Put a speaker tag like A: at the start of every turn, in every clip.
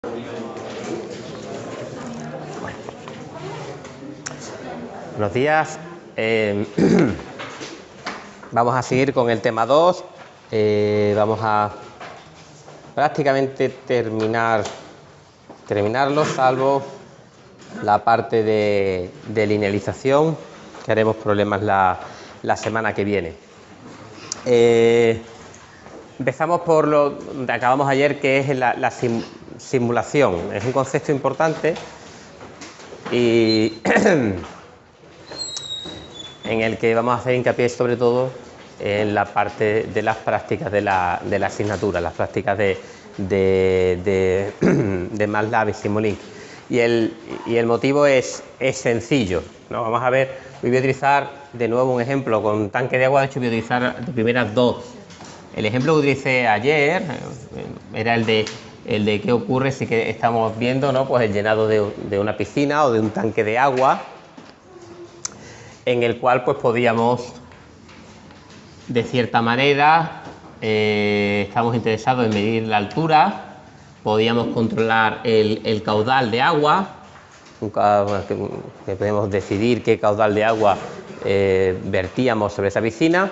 A: Buenos días. Vamos a seguir con el tema 2. Vamos a prácticamente terminarlo, salvo la parte de linealización, que haremos problemas la semana que viene. Empezamos por lo que acabamos ayer, que es la simulación. Es un concepto importante y en el que vamos a hacer hincapié sobre todo en la parte de las prácticas de la asignatura, las prácticas de MATLAB y Simulink. Y el motivo es sencillo, ¿no? Vamos a ver, voy a utilizar de nuevo un ejemplo con tanque de agua. De hecho voy a utilizar de primeras dos. El ejemplo que utilicé ayer era el de qué ocurre si que estamos viendo, ¿no? Pues el llenado de una piscina o de un tanque de agua, en el cual pues podíamos, de cierta manera, estamos interesados en medir la altura, podíamos controlar el caudal de agua, que podemos decidir qué caudal de agua vertíamos sobre esa piscina,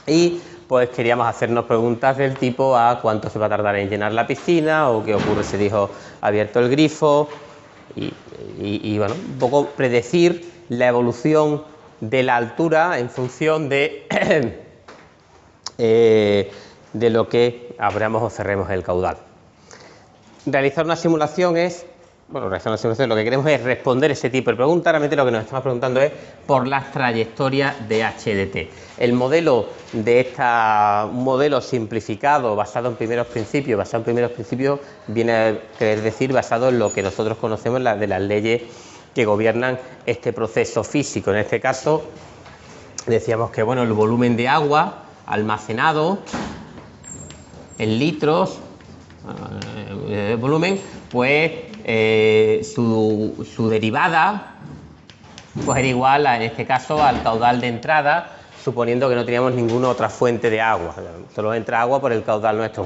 A: y pues queríamos hacernos preguntas del tipo a cuánto se va a tardar en llenar la piscina, o qué ocurre si dijo abierto el grifo, y bueno, un poco predecir la evolución de la altura en función de lo que abramos o cerremos el caudal. Realizar una simulación es, lo que queremos es responder ese tipo de preguntas. Realmente lo que nos estamos preguntando es por las trayectorias de HDT. El modelo de un modelo simplificado basado en primeros principios, viene a querer decir basado en lo que nosotros conocemos de las leyes que gobiernan este proceso físico. En este caso decíamos que el volumen de agua almacenado en litros, el volumen, pues su derivada pues era igual en este caso al caudal de entrada, suponiendo que no teníamos ninguna otra fuente de agua, solo entra agua por el caudal nuestro.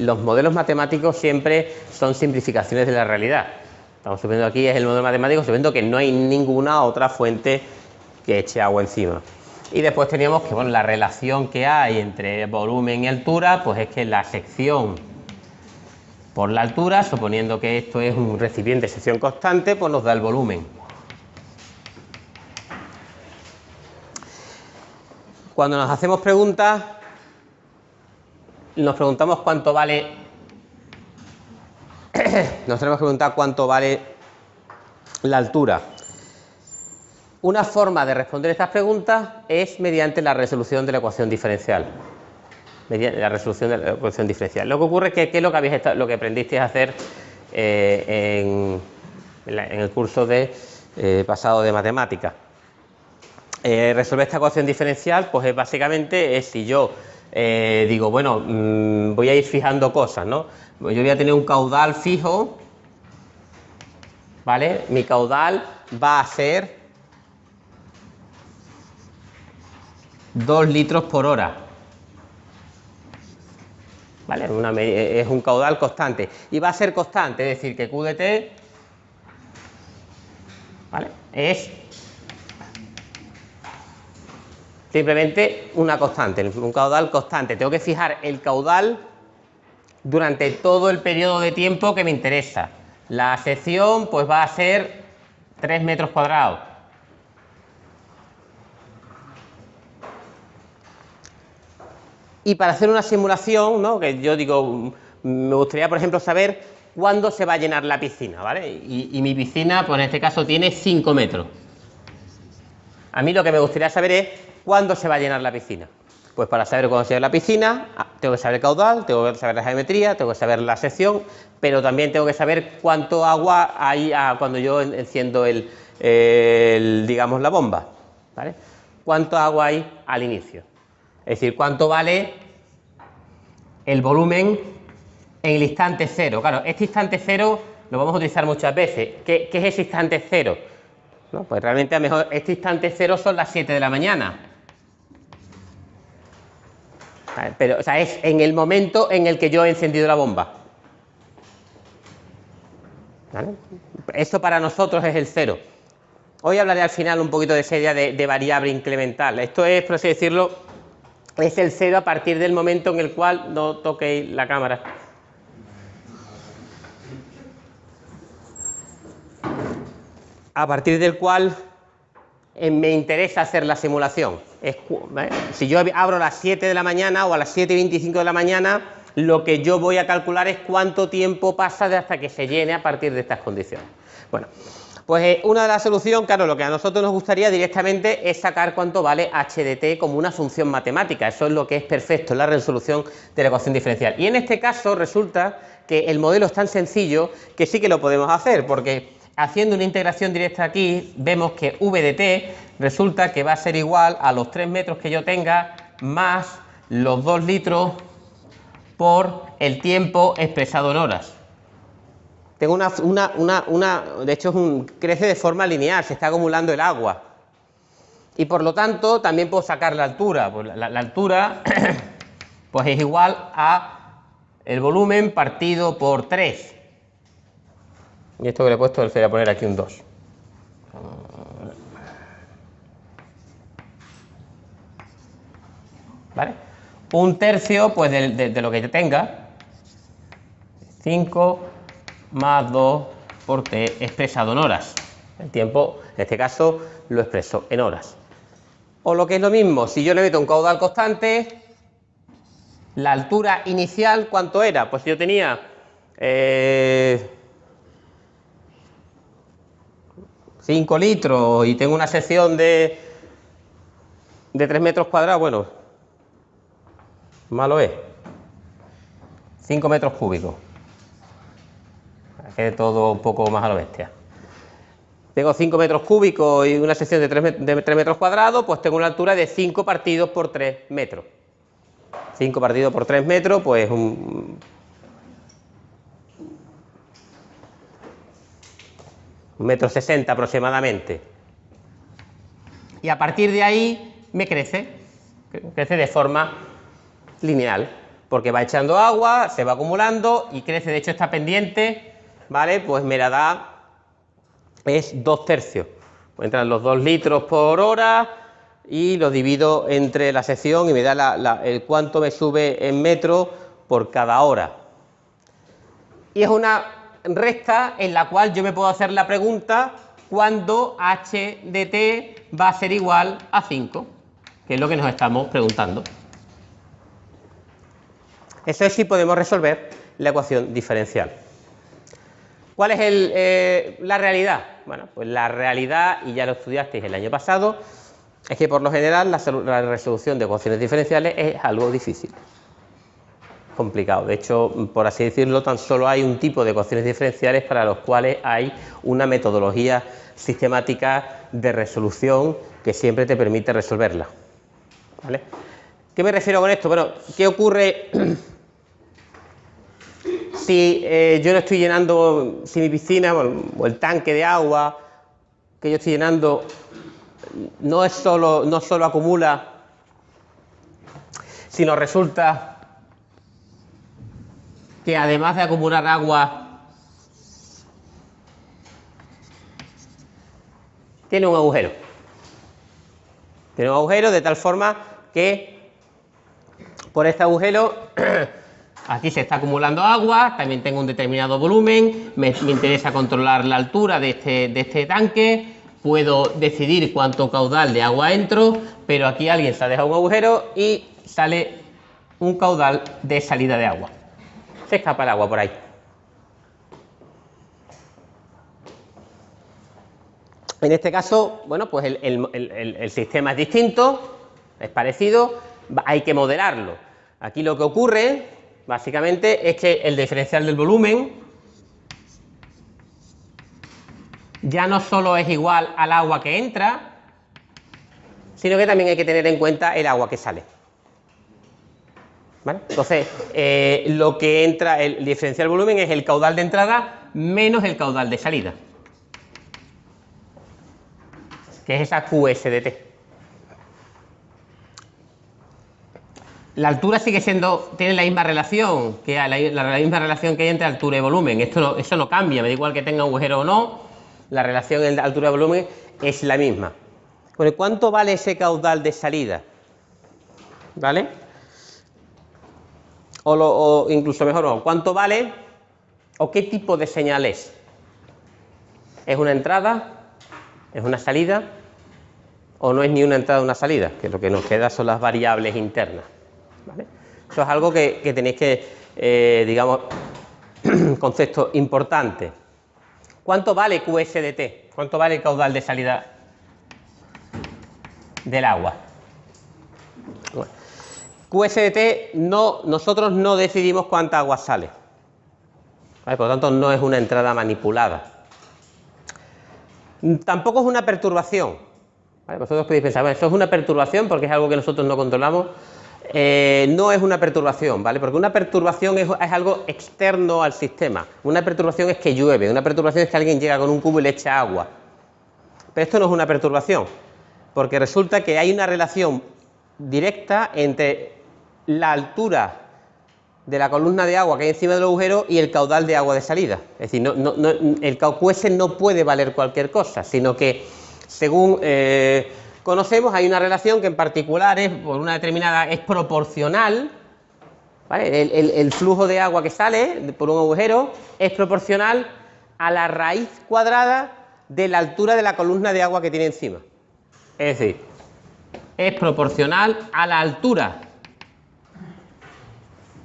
A: Los modelos matemáticos siempre son simplificaciones de la realidad. Estamos suponiendo aquí es el modelo matemático, suponiendo que no hay ninguna otra fuente que eche agua encima. Y después teníamos que la relación que hay entre volumen y altura, pues es que la sección por la altura, suponiendo que esto es un recipiente de sección constante, pues nos da el volumen. Cuando nos hacemos preguntas, nos preguntamos cuánto vale. Nos tenemos que preguntar cuánto vale la altura. Una forma de responder estas preguntas es mediante la resolución de la ecuación diferencial. Lo que ocurre es que ¿qué es lo que aprendisteis a hacer en el curso pasado de matemáticas? Resolver esta ecuación diferencial, pues básicamente es si yo digo, voy a ir fijando cosas, ¿no? Yo voy a tener un caudal fijo, ¿vale? Mi caudal va a ser 2 litros por hora, ¿vale? Es un caudal constante y va a ser constante, es decir, que Q de T, ¿vale?, es simplemente una constante, un caudal constante. Tengo que fijar el caudal durante todo el periodo de tiempo que me interesa. La sección pues va a ser 3 metros cuadrados. Y para hacer una simulación, ¿no?, que yo digo, me gustaría, por ejemplo, saber cuándo se va a llenar la piscina, ¿vale? Y mi piscina, pues en este caso, tiene 5 metros. A mí lo que me gustaría saber es cuándo se va a llenar la piscina. Pues para saber cuándo se llena la piscina, tengo que saber el caudal, tengo que saber la geometría, tengo que saber la sección, pero también tengo que saber cuánto agua hay cuando yo enciendo digamos, la bomba, ¿vale? Cuánto agua hay al inicio. Es decir, cuánto vale el volumen en el instante cero. Claro, este instante cero lo vamos a utilizar muchas veces. ¿Qué es ese instante cero? ¿No? Pues realmente a lo mejor este instante cero son las 7 de la mañana. Pero, o sea, es en el momento en el que yo he encendido la bomba. ¿Vale? Esto para nosotros es el cero. Hoy hablaré al final un poquito de esa idea de variable incremental. Esto es, por así decirlo, es el cero a partir del momento en el cual, no toquéis la cámara, a partir del cual me interesa hacer la simulación. ¿Vale? Si yo abro a las 7 de la mañana o a las 7:25 de la mañana, lo que yo voy a calcular es cuánto tiempo pasa hasta que se llene a partir de estas condiciones. Bueno, pues una de las soluciones, claro, lo que a nosotros nos gustaría directamente es sacar cuánto vale h de t como una función matemática. Eso es lo que es perfecto, la resolución de la ecuación diferencial. Y en este caso resulta que el modelo es tan sencillo que sí que lo podemos hacer, porque haciendo una integración directa aquí, vemos que v de t resulta que va a ser igual a los 3 metros que yo tenga más los 2 litros por el tiempo expresado en horas. Tengo de hecho crece de forma lineal, se está acumulando el agua. Y por lo tanto también puedo sacar la altura. Pues la altura pues es igual a el volumen partido por 3. Y esto que le he puesto, le voy a poner aquí un 2. ¿Vale? Un tercio, pues, de lo que yo tenga. 5 más 2 por t expresado en horas. El tiempo, en este caso, lo expreso en horas. O lo que es lo mismo, si yo le meto un caudal constante, la altura inicial, ¿cuánto era? Pues yo tenía 5 litros y tengo una sección de 3 metros cuadrados, bueno, malo es, 5 metros cúbicos. Quede todo un poco más a lo bestia. Tengo 5 metros cúbicos y una sección de 3 metros cuadrados, pues tengo una altura de 5 partidos por 3 metros. 5 partidos por 3 metros, pues un metro 60 aproximadamente. Y a partir de ahí me crece de forma lineal, porque va echando agua, se va acumulando y crece. De hecho, esta pendiente, ¿vale? Pues me la da, es 2 tercios. Pues entran los 2 litros por hora y lo divido entre la sección y me da el cuánto me sube en metros por cada hora. Y es una recta en la cual yo me puedo hacer la pregunta cuándo h de t va a ser igual a 5, que es lo que nos estamos preguntando. Eso es si podemos resolver la ecuación diferencial. ¿Cuál es la realidad? Bueno, pues la realidad, y ya lo estudiasteis el año pasado, es que por lo general la resolución de ecuaciones diferenciales es algo difícil, complicado. De hecho, por así decirlo, tan solo hay un tipo de ecuaciones diferenciales para los cuales hay una metodología sistemática de resolución que siempre te permite resolverla. ¿Vale? ¿Qué me refiero con esto? Bueno, ¿qué ocurre si yo no estoy llenando, si mi piscina o el tanque de agua que yo estoy llenando no solo acumula, sino resulta que además de acumular agua tiene un agujero? Tiene un agujero de tal forma que por este agujero aquí se está acumulando agua, también tengo un determinado volumen, me interesa controlar la altura de este tanque, puedo decidir cuánto caudal de agua entro, pero aquí alguien se ha dejado un agujero y sale un caudal de salida de agua. Se escapa el agua por ahí. En este caso, bueno, pues el sistema es distinto, es parecido, hay que modelarlo. Aquí lo que ocurre, básicamente, es que el diferencial del volumen ya no solo es igual al agua que entra, sino que también hay que tener en cuenta el agua que sale. ¿Vale? Entonces, lo que entra, el diferencial del volumen es el caudal de entrada menos el caudal de salida, que es esa QS de T. La altura sigue siendo, tiene la misma relación que la misma relación que hay entre altura y volumen. Eso no cambia, me da igual que tenga agujero o no, la relación entre altura y volumen es la misma. Bueno, ¿cuánto vale ese caudal de salida? ¿Vale? O incluso mejor, no, ¿cuánto vale o qué tipo de señal es? ¿Es una entrada? ¿Es una salida? ¿O no es ni una entrada ni una salida? Que lo que nos queda son las variables internas. ¿Vale? Eso es algo que tenéis que, digamos, concepto importante. ¿Cuánto vale QS de T? ¿Cuánto vale el caudal de salida del agua? Bueno, QS de T, nosotros no decidimos cuánta agua sale. ¿Vale? Por lo tanto, no es una entrada manipulada. Tampoco es una perturbación. ¿Vale? Vosotros podéis pensar, bueno, eso es una perturbación porque es algo que nosotros no controlamos. No es una perturbación, ¿vale? Porque una perturbación es algo externo al sistema. Una perturbación es que llueve, una perturbación es que alguien llega con un cubo y le echa agua. Pero esto no es una perturbación, porque resulta que hay una relación directa entre la altura de la columna de agua que hay encima del agujero y el caudal de agua de salida. Es decir, el QS no puede valer cualquier cosa, sino que según conocemos hay una relación que en particular por una determinada es proporcional, ¿vale? El flujo de agua que sale por un agujero es proporcional a la raíz cuadrada de la altura de la columna de agua que tiene encima. Es decir, es proporcional a la altura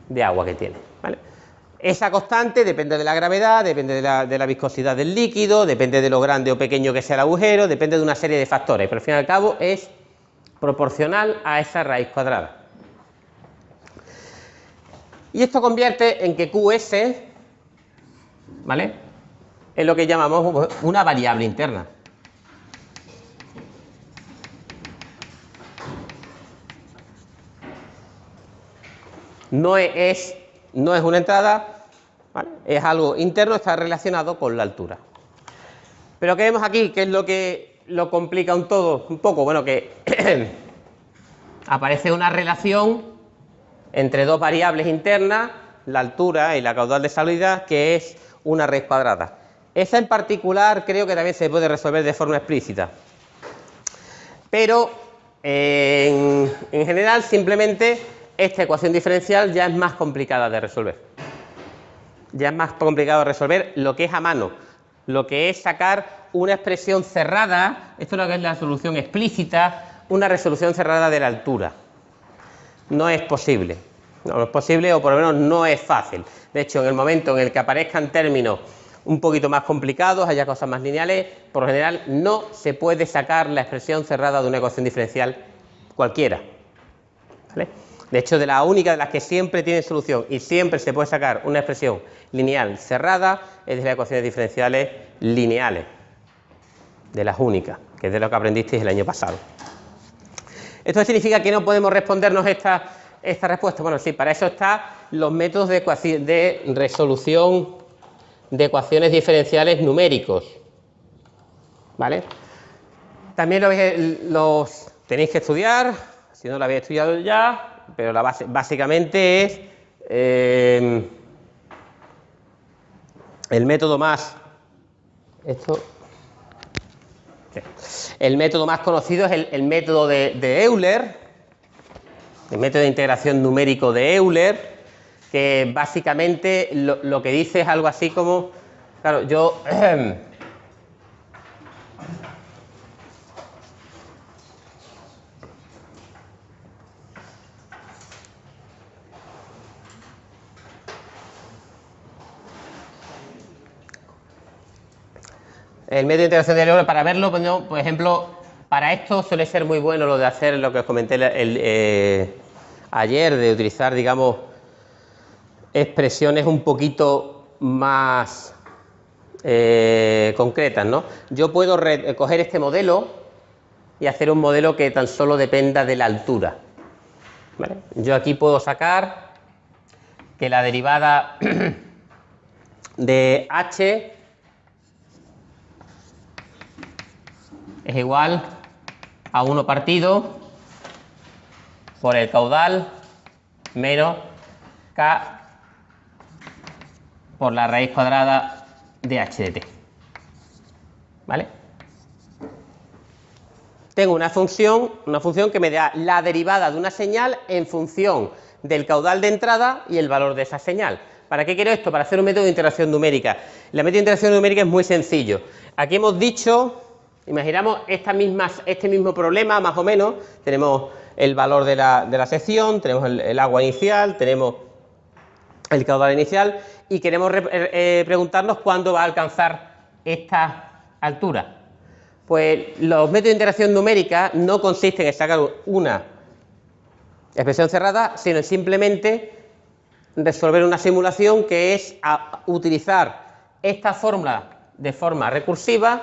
A: de agua que tiene, ¿vale? Esa constante depende de la gravedad, depende de la viscosidad del líquido, depende de lo grande o pequeño que sea el agujero, depende de una serie de factores, pero al fin y al cabo es proporcional a esa raíz cuadrada. Y esto convierte en que QS, ¿vale?, es lo que llamamos una variable interna. No es una entrada, ¿vale?, es algo interno, está relacionado con la altura. Pero ¿qué vemos aquí? ¿Qué es lo que lo complica un poco? Bueno, que aparece una relación entre dos variables internas, la altura y la caudal de salida, que es una raíz cuadrada. Esa en particular creo que también se puede resolver de forma explícita. Pero en general simplemente esta ecuación diferencial ya es más complicada de resolver. Ya es más complicado de resolver lo que es a mano, lo que es sacar una expresión cerrada, esto es lo que es la solución explícita, una resolución cerrada de la altura. No es posible. No es posible, o por lo menos no es fácil. De hecho, en el momento en el que aparezcan términos un poquito más complicados, haya cosas más lineales, por lo general no se puede sacar la expresión cerrada de una ecuación diferencial cualquiera, ¿vale? De hecho, de la única de las que siempre tiene solución y siempre se puede sacar una expresión lineal cerrada es de las ecuaciones diferenciales lineales, de las únicas, que es de lo que aprendisteis el año pasado. ¿Esto significa que no podemos respondernos esta respuesta? Bueno, sí, para eso están los métodos de resolución de ecuaciones diferenciales numéricos, ¿vale? También los tenéis que estudiar, si no lo habéis estudiado ya, pero la base básicamente es el método más... El método más conocido es el método de Euler, el método de integración numérico de Euler, que básicamente lo que dice es algo así como, claro, yo... El método de integración de Euler, para verlo, por ejemplo, para esto suele ser muy bueno lo de hacer lo que os comenté ayer, de utilizar, digamos, expresiones un poquito más concretas, ¿no? Yo puedo coger este modelo y hacer un modelo que tan solo dependa de la altura, ¿vale? Yo aquí puedo sacar que la derivada de h es igual a 1 partido por el caudal menos K por la raíz cuadrada de h de t. ¿Vale? Tengo una función que me da la derivada de una señal en función del caudal de entrada y el valor de esa señal. ¿Para qué quiero esto? Para hacer un método de integración numérica. El método de integración numérica es muy sencillo. Aquí hemos dicho, imaginamos este mismo problema, más o menos. Tenemos el valor de la sección, tenemos el agua inicial, tenemos el caudal inicial y queremos preguntarnos cuándo va a alcanzar esta altura. Pues los métodos de integración numérica no consisten en sacar una expresión cerrada, sino en simplemente resolver una simulación que es utilizar esta fórmula de forma recursiva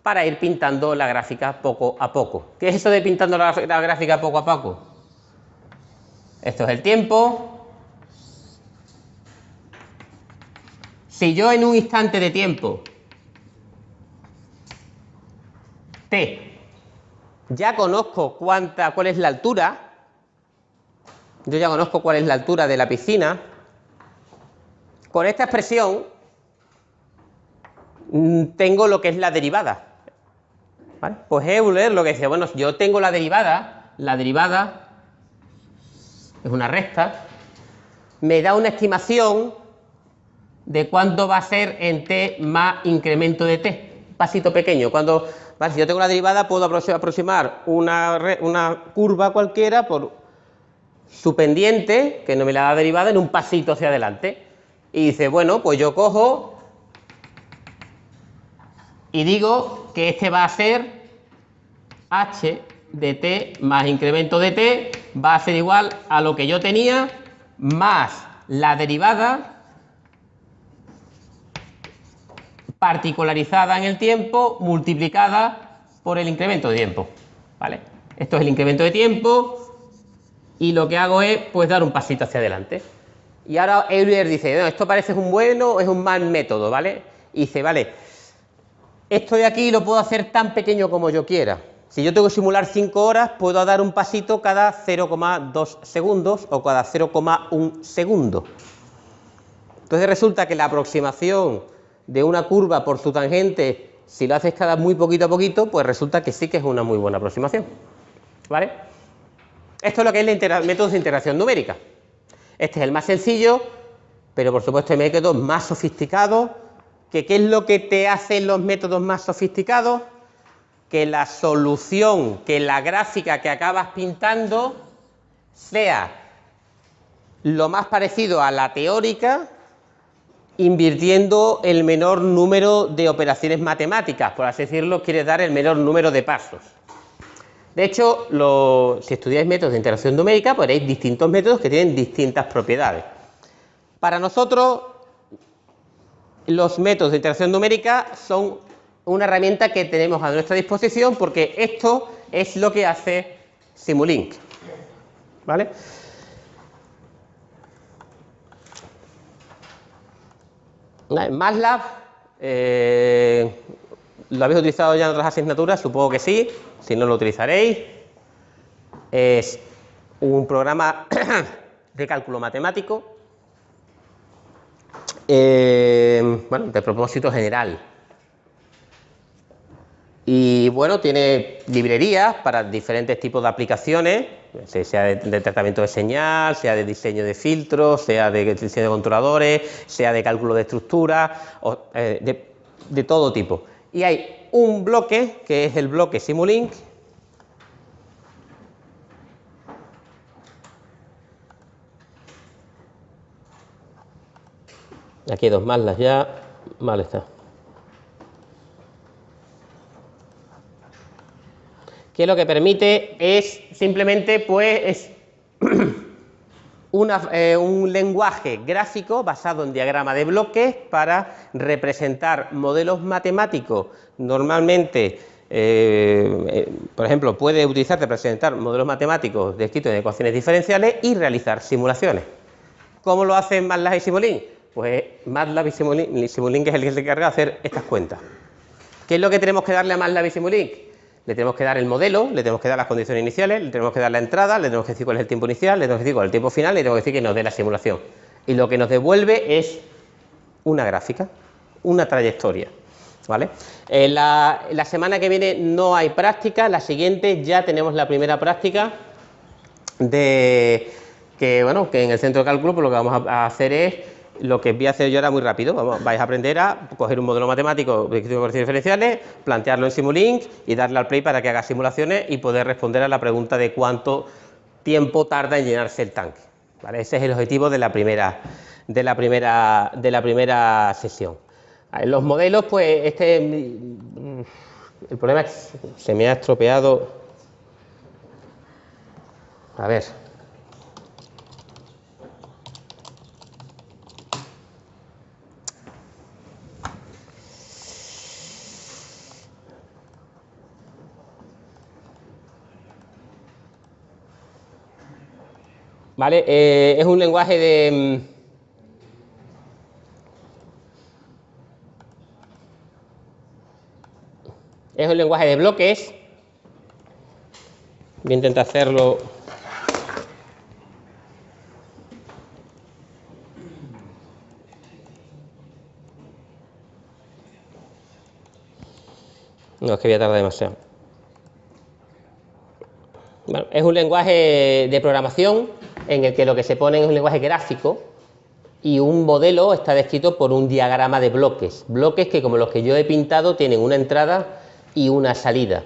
A: para ir pintando la gráfica poco a poco. ¿Qué es eso de pintando la gráfica poco a poco? Esto es el tiempo. Si yo en un instante de tiempo t ya conozco cuál es la altura, yo ya conozco cuál es la altura de la piscina, con esta expresión tengo lo que es la derivada. ¿Vale? Pues Euler lo que decía, bueno, yo tengo la derivada es una recta, me da una estimación de cuánto va a ser en t más incremento de t, un pasito pequeño. Vale, si yo tengo la derivada puedo aproximar una curva cualquiera por su pendiente, que no me la da derivada, en un pasito hacia adelante. Y dice, bueno, pues yo cojo y digo que este va a ser h de t más incremento de t, va a ser igual a lo que yo tenía más la derivada particularizada en el tiempo multiplicada por el incremento de tiempo. ¿Vale? Esto es el incremento de tiempo y lo que hago es pues dar un pasito hacia adelante. Y ahora Euler dice, no, esto parece un bueno o es un mal método, ¿vale? Y dice, vale, esto de aquí lo puedo hacer tan pequeño como yo quiera. Si yo tengo que simular 5 horas, puedo dar un pasito cada 0,2 segundos o cada 0,1 segundo. Entonces resulta que la aproximación de una curva por su tangente, si lo haces cada muy poquito a poquito, pues resulta que sí que es una muy buena aproximación. ¿Vale? Esto es lo que es métodos de integración numérica. Este es el más sencillo, pero por supuesto hay métodos más sofisticados. ¿Qué es lo que te hacen los métodos más sofisticados? Que la solución, que la gráfica que acabas pintando sea lo más parecido a la teórica, invirtiendo el menor número de operaciones matemáticas, por así decirlo, quieres dar el menor número de pasos. De hecho, si estudiáis métodos de integración numérica, pues veréis distintos métodos que tienen distintas propiedades. Para nosotros, los métodos de integración numérica son una herramienta que tenemos a nuestra disposición porque esto es lo que hace Simulink. ¿Vale? MATLAB, ¿lo habéis utilizado ya en otras asignaturas? Supongo que sí, si no lo utilizaréis. Es un programa de cálculo matemático, bueno, de propósito general. Y bueno, tiene librerías para diferentes tipos de aplicaciones, sea de tratamiento de señal, sea de diseño de filtros, sea de diseño de controladores, sea de cálculo de estructuras, de todo tipo. Y hay un bloque, que es el bloque Simulink, aquí hay dos más ya, mal está. Que lo que permite es simplemente pues un lenguaje gráfico basado en diagrama de bloques para representar modelos matemáticos. Normalmente, por ejemplo, puede utilizar representar modelos matemáticos descritos en ecuaciones diferenciales y realizar simulaciones. ¿Cómo lo hacen MATLAB y Simulink? Pues MATLAB y Simulink es el que se encarga de hacer estas cuentas. ¿Qué es lo que tenemos que darle a MATLAB y Simulink? Le tenemos que dar el modelo, le tenemos que dar las condiciones iniciales, le tenemos que dar la entrada, le tenemos que decir cuál es el tiempo inicial, le tenemos que decir cuál es el tiempo final, le tenemos que decir que nos dé la simulación. Y lo que nos devuelve es una gráfica, una trayectoria, ¿vale? La semana que viene no hay práctica, la siguiente ya tenemos la primera práctica de que, bueno, que en el centro de cálculo pues lo que vamos a hacer es lo que voy a hacer yo ahora muy rápido. Vais a aprender a coger un modelo matemático de ecuaciones diferenciales, plantearlo en Simulink y darle al play para que haga simulaciones y poder responder a la pregunta de cuánto tiempo tarda en llenarse el tanque, ¿vale? Ese es el objetivo de la primera sesión. Los modelos, pues el problema es que se me ha estropeado. A ver. ¿Vale? Es un lenguaje de... Es un lenguaje de bloques. Voy a intentar hacerlo... No, es que voy a tardar demasiado. Bueno, es un lenguaje de programación en el que lo que se pone es un lenguaje gráfico y un modelo está descrito por un diagrama de bloques. Bloques que, como los que yo he pintado, tienen una entrada y una salida,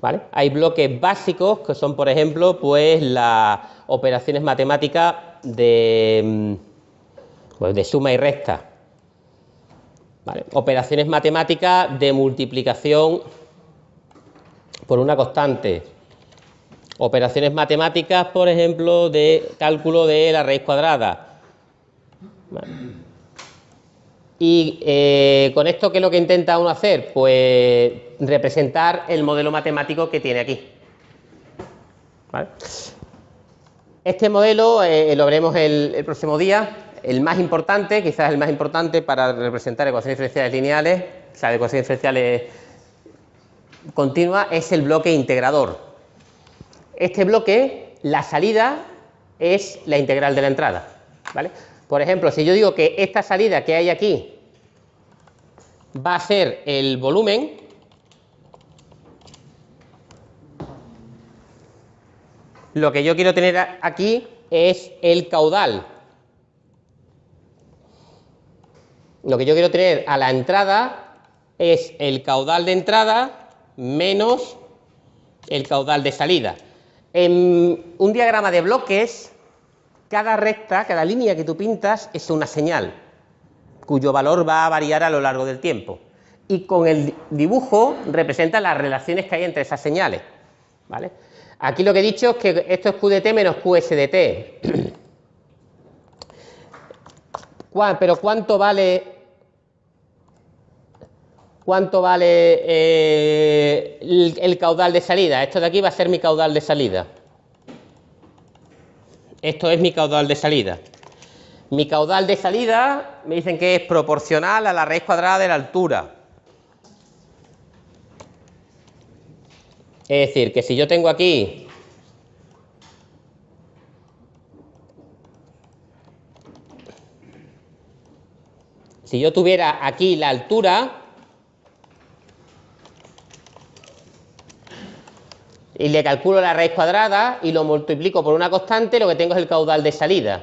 A: ¿vale? Hay bloques básicos que son, por ejemplo, pues las operaciones matemáticas de suma y resta, ¿vale? Operaciones matemáticas de multiplicación por una constante. Operaciones matemáticas, por ejemplo, de cálculo de la raíz cuadrada. ¿Vale? Y con esto, ¿qué es lo que intenta uno hacer? Pues representar el modelo matemático que tiene aquí, ¿vale? Este modelo lo veremos el próximo día. El más importante, quizás el más importante para representar ecuaciones diferenciales lineales, o sea, ecuaciones diferenciales continuas, es el bloque integrador. Este bloque, la salida es la integral de la entrada, ¿vale? Por ejemplo, si yo digo que esta salida que hay aquí va a ser el volumen, lo que yo quiero tener aquí es el caudal. Lo que yo quiero tener a la entrada es el caudal de entrada menos el caudal de salida. En un diagrama de bloques, cada recta, cada línea que tú pintas es una señal, cuyo valor va a variar a lo largo del tiempo. Y con el dibujo representa las relaciones que hay entre esas señales, ¿vale? Aquí lo que he dicho es que esto es Q de t menos QS de t. Pero ¿cuánto vale el caudal de salida? Esto de aquí va a ser mi caudal de salida. Esto es mi caudal de salida. Mi caudal de salida me dicen que es proporcional a la raíz cuadrada de la altura. Es decir, que si yo tengo aquí si yo tuviera aquí la altura y le calculo la raíz cuadrada y lo multiplico por una constante, lo que tengo es el caudal de salida.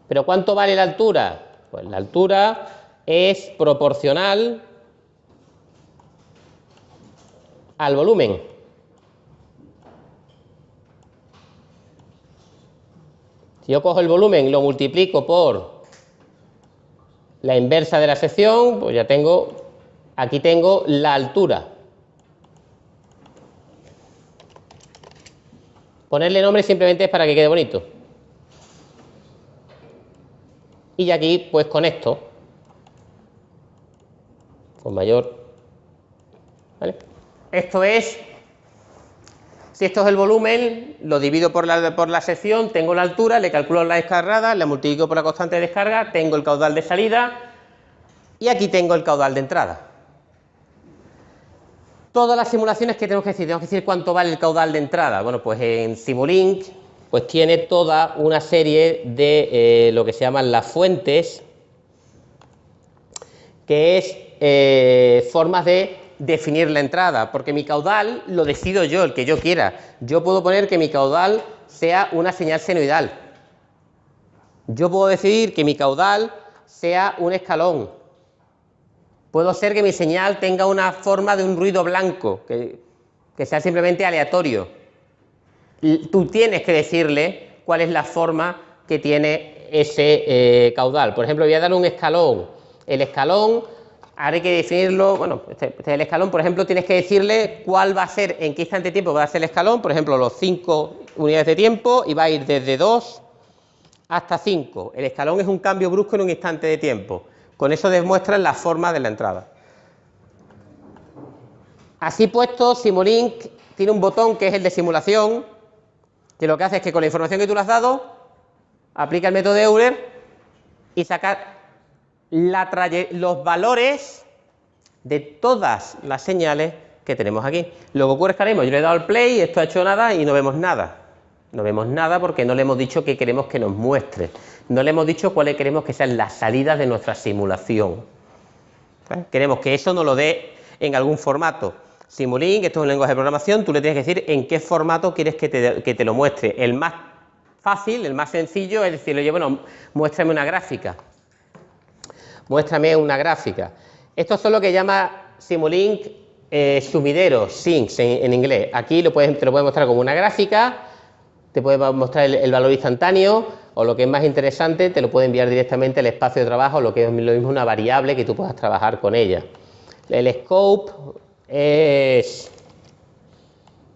A: ¿Pero cuánto vale la altura? Pues la altura es proporcional al volumen. Si yo cojo el volumen y lo multiplico por la inversa de la sección, pues ya tengo, aquí tengo la altura. Ponerle nombre simplemente es para que quede bonito. Y aquí, pues con esto, con mayor, ¿vale? Esto es, si esto es el volumen, lo divido por la sección, tengo la altura, le calculo la descargada, la multiplico por la constante de descarga, tengo el caudal de salida y aquí tengo el caudal de entrada. Todas las simulaciones que tenemos que decir cuánto vale el caudal de entrada. Bueno, pues en Simulink pues tiene toda una serie de lo que se llaman las fuentes, que es formas de definir la entrada, porque mi caudal lo decido yo, el que yo quiera. Yo puedo poner que mi caudal sea una señal senoidal. Yo puedo decidir que mi caudal sea un escalón. Puedo hacer que mi señal tenga una forma de un ruido blanco, que sea simplemente aleatorio. Tú tienes que decirle cuál es la forma que tiene ese caudal. Por ejemplo, voy a dar un escalón. El escalón, ahora hay que definirlo, bueno, este es el escalón, por ejemplo, tienes que decirle cuál va a ser, en qué instante de tiempo va a ser el escalón, por ejemplo, los 5 unidades de tiempo, y va a ir desde 2 hasta 5. El escalón es un cambio brusco en un instante de tiempo. Con eso demuestran la forma de la entrada. Así puesto, Simulink tiene un botón que es el de simulación, que lo que hace es que con la información que tú le has dado, aplica el método de Euler y saca los valores de todas las señales que tenemos aquí. Lo que ocurre es que ahora mismo yo le he dado al play, esto ha hecho nada y no vemos nada. No vemos nada porque no le hemos dicho qué queremos que nos muestre. No le hemos dicho cuáles queremos que sean las salidas de nuestra simulación. Queremos que eso nos lo dé en algún formato. Simulink, esto es un lenguaje de programación, tú le tienes que decir en qué formato quieres que te lo muestre. El más fácil, el más sencillo es decirle, oye, bueno, muéstrame una gráfica. Muéstrame una gráfica. Esto es lo que llama Simulink sumidero, sinks en inglés. Aquí te lo puede mostrar como una gráfica, te puede mostrar el valor instantáneo, o lo que es más interesante, te lo puede enviar directamente al espacio de trabajo, lo que es lo mismo una variable que tú puedas trabajar con ella. El scope es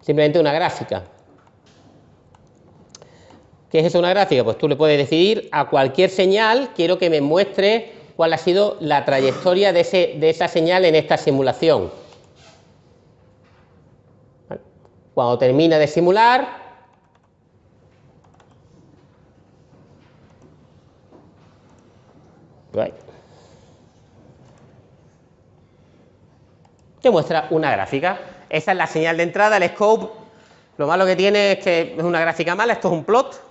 A: simplemente una gráfica. ¿Qué es eso, una gráfica? Pues tú le puedes decidir a cualquier señal, quiero que me muestre cuál ha sido la trayectoria de esa señal en esta simulación. Cuando termina de simular, te muestra una gráfica. Esa es la señal de entrada, el scope. Lo malo que tiene es que es una gráfica mala, esto es un plot.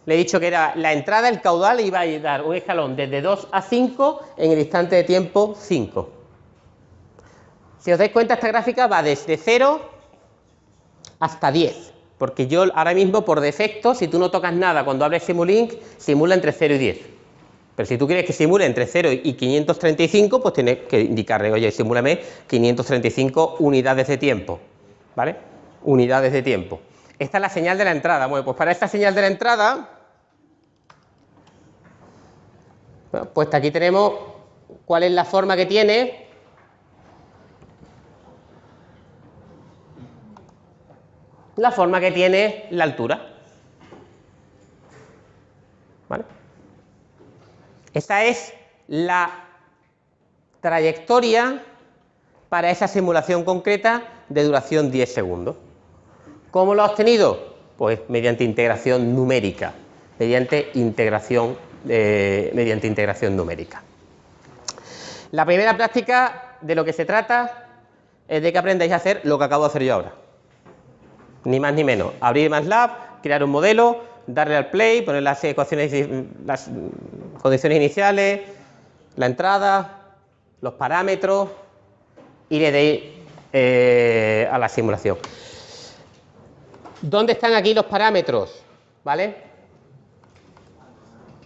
A: Le he dicho que era la entrada, el caudal, y iba a dar un escalón desde 2 a 5 en el instante de tiempo 5. Si os dais cuenta, esta gráfica va desde 0 hasta 10. Porque yo ahora mismo, por defecto, si tú no tocas nada cuando abres Simulink, simula entre 0 y 10. Pero si tú quieres que simule entre 0 y 535, pues tienes que indicarle, oye, simúlame 535 unidades de tiempo. ¿Vale? Unidades de tiempo. Esta es la señal de la entrada. Bueno, pues para esta señal de la entrada, bueno, pues aquí tenemos cuál es la forma que tiene. La forma que tiene la altura. ¿Vale? Esa es la trayectoria para esa simulación concreta de duración 10 segundos. ¿Cómo lo ha obtenido? Pues mediante integración numérica. Mediante integración numérica. La primera práctica de lo que se trata es de que aprendáis a hacer lo que acabo de hacer yo ahora. Ni más ni menos. Abrir MATLAB, crear un modelo, darle al play, poner las ecuaciones, las condiciones iniciales, la entrada, los parámetros y le deis a la simulación. ¿Dónde están aquí los parámetros? ¿Vale?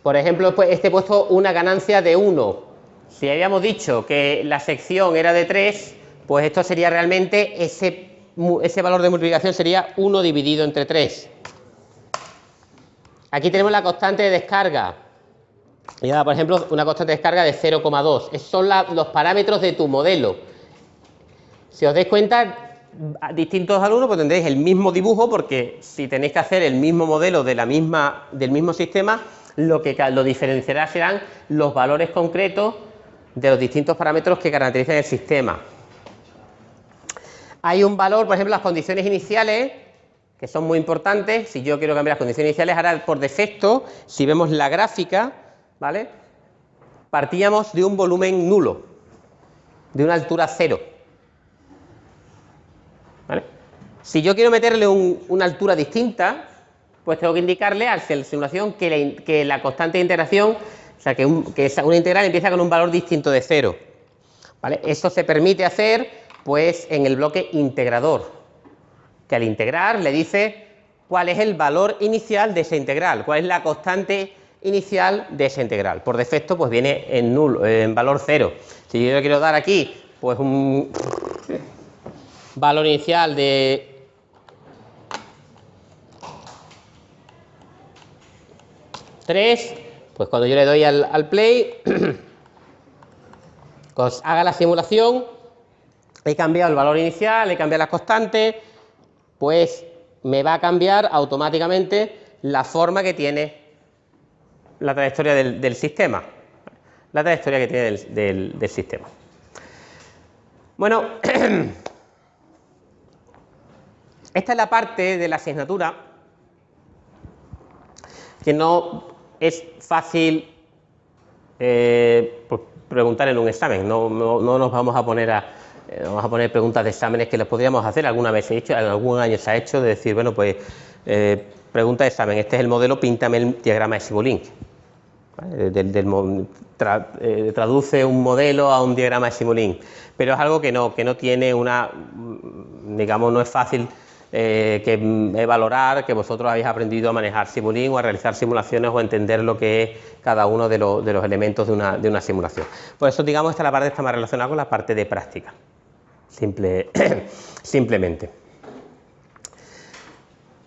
A: Por ejemplo, pues he puesto una ganancia de 1. Si habíamos dicho que la sección era de 3, pues esto sería realmente ese valor de multiplicación sería 1 dividido entre 3. Aquí tenemos la constante de descarga. Ya, por ejemplo, una constante de descarga de 0,2. Esos son los parámetros de tu modelo. Si os dais cuenta, distintos al uno, pues tendréis el mismo dibujo, porque si tenéis que hacer el mismo modelo del mismo sistema, lo que lo diferenciará serán los valores concretos de los distintos parámetros que caracterizan el sistema. Hay un valor, por ejemplo, las condiciones iniciales, que son muy importantes. Si yo quiero cambiar las condiciones iniciales, ahora por defecto, si vemos la gráfica, ¿vale? Partíamos de un volumen nulo, de una altura 0. ¿vale? Si yo quiero meterle una altura distinta, pues tengo que indicarle a la simulación que la constante de integración, o sea, que una integral empieza con un valor distinto de 0. ¿Vale? Eso se permite hacer pues en el bloque integrador, que al integrar le dice cuál es el valor inicial de esa integral, cuál es la constante inicial de esa integral. Por defecto pues viene en nulo, en valor 0. Si yo le quiero dar aquí pues un valor inicial de 3, pues cuando yo le doy al play, cuando haga la simulación, he cambiado el valor inicial, he cambiado las constantes, pues me va a cambiar automáticamente la forma que tiene la trayectoria del sistema. La trayectoria que tiene del sistema. Bueno, esta es la parte de la asignatura que no es fácil pues, preguntar en un examen. No nos vamos a poner preguntas de exámenes que les podríamos hacer. Alguna vez se ha hecho, en algún año se ha hecho, de decir, bueno, pues pregunta de examen, este es el modelo, píntame el diagrama de Simulink. ¿Vale? Traduce un modelo a un diagrama de Simulink, pero es algo que no tiene una, digamos, no es fácil valorar, que vosotros habéis aprendido a manejar Simulink o a realizar simulaciones o a entender lo que es cada uno de los elementos de una simulación. Por eso, digamos, esta parte está más relacionada con la parte de práctica, simplemente.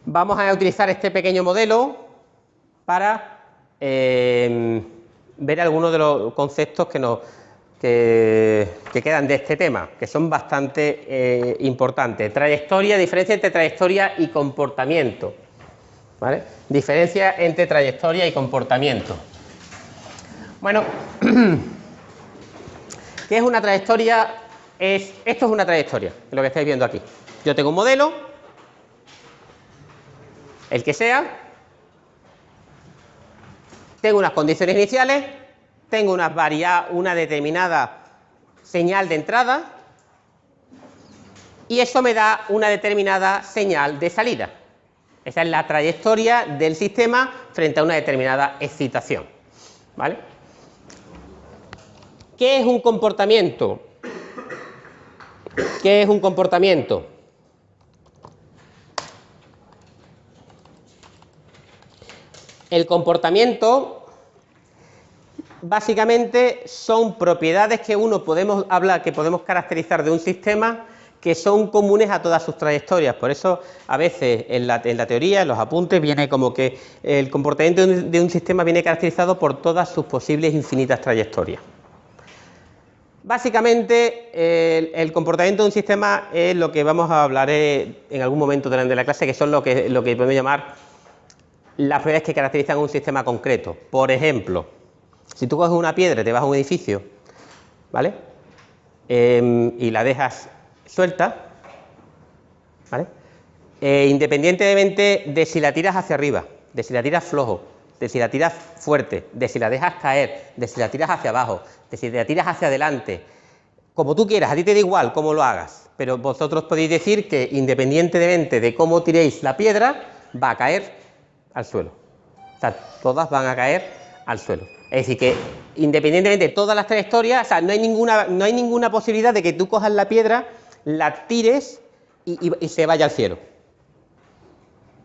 A: Vamos a utilizar este pequeño modelo para ver algunos de los conceptos que quedan de este tema, que son bastante importantes. Trayectoria, diferencia entre trayectoria y comportamiento. ¿Vale? Diferencia entre trayectoria y comportamiento. Bueno, ¿qué es una trayectoria? Esto es una trayectoria, lo que estáis viendo aquí. Yo tengo un modelo, el que sea, tengo unas condiciones iniciales, tengo una determinada señal de entrada y eso me da una determinada señal de salida. Esa es la trayectoria del sistema frente a una determinada excitación. ¿Vale? ¿Qué es un comportamiento? ¿Qué es un comportamiento? El comportamiento básicamente son propiedades que podemos caracterizar de un sistema que son comunes a todas sus trayectorias. Por eso a veces en la teoría, en los apuntes, viene como que el comportamiento de un sistema viene caracterizado por todas sus posibles infinitas trayectorias. Básicamente el comportamiento de un sistema es lo que vamos a hablar en algún momento durante la clase, que son lo que podemos llamar las propiedades que caracterizan un sistema concreto. Por ejemplo, si tú coges una piedra y te vas a un edificio, ¿vale? Y la dejas suelta, ¿vale? Independientemente de si la tiras hacia arriba, de si la tiras flojo, de si la tiras fuerte, de si la dejas caer, de si la tiras hacia abajo, de si la tiras hacia adelante, como tú quieras, a ti te da igual cómo lo hagas, pero vosotros podéis decir que independientemente de cómo tiréis la piedra, va a caer al suelo. O sea, todas van a caer al suelo. Es decir, que independientemente de todas las trayectorias, o sea, no hay ninguna posibilidad de que tú cojas la piedra, la tires y se vaya al cielo.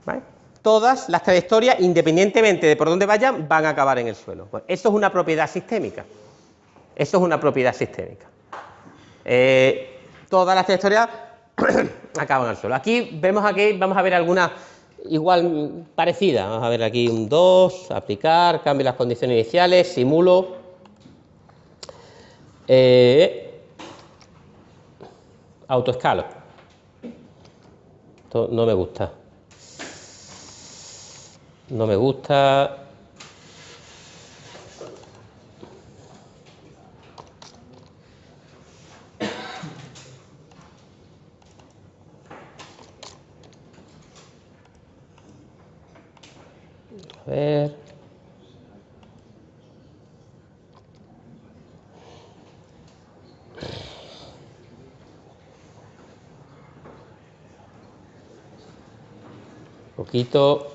A: ¿Vale? Todas las trayectorias, independientemente de por dónde vayan, van a acabar en el suelo. Pues eso es una propiedad sistémica. Eso es una propiedad sistémica. Todas las trayectorias acaban al suelo. Aquí vamos a ver algunas igual parecidas. Vamos a ver aquí un 2, aplicar, cambio las condiciones iniciales, simulo. Autoescalo. Esto no me gusta. No me gusta. A ver. poquito.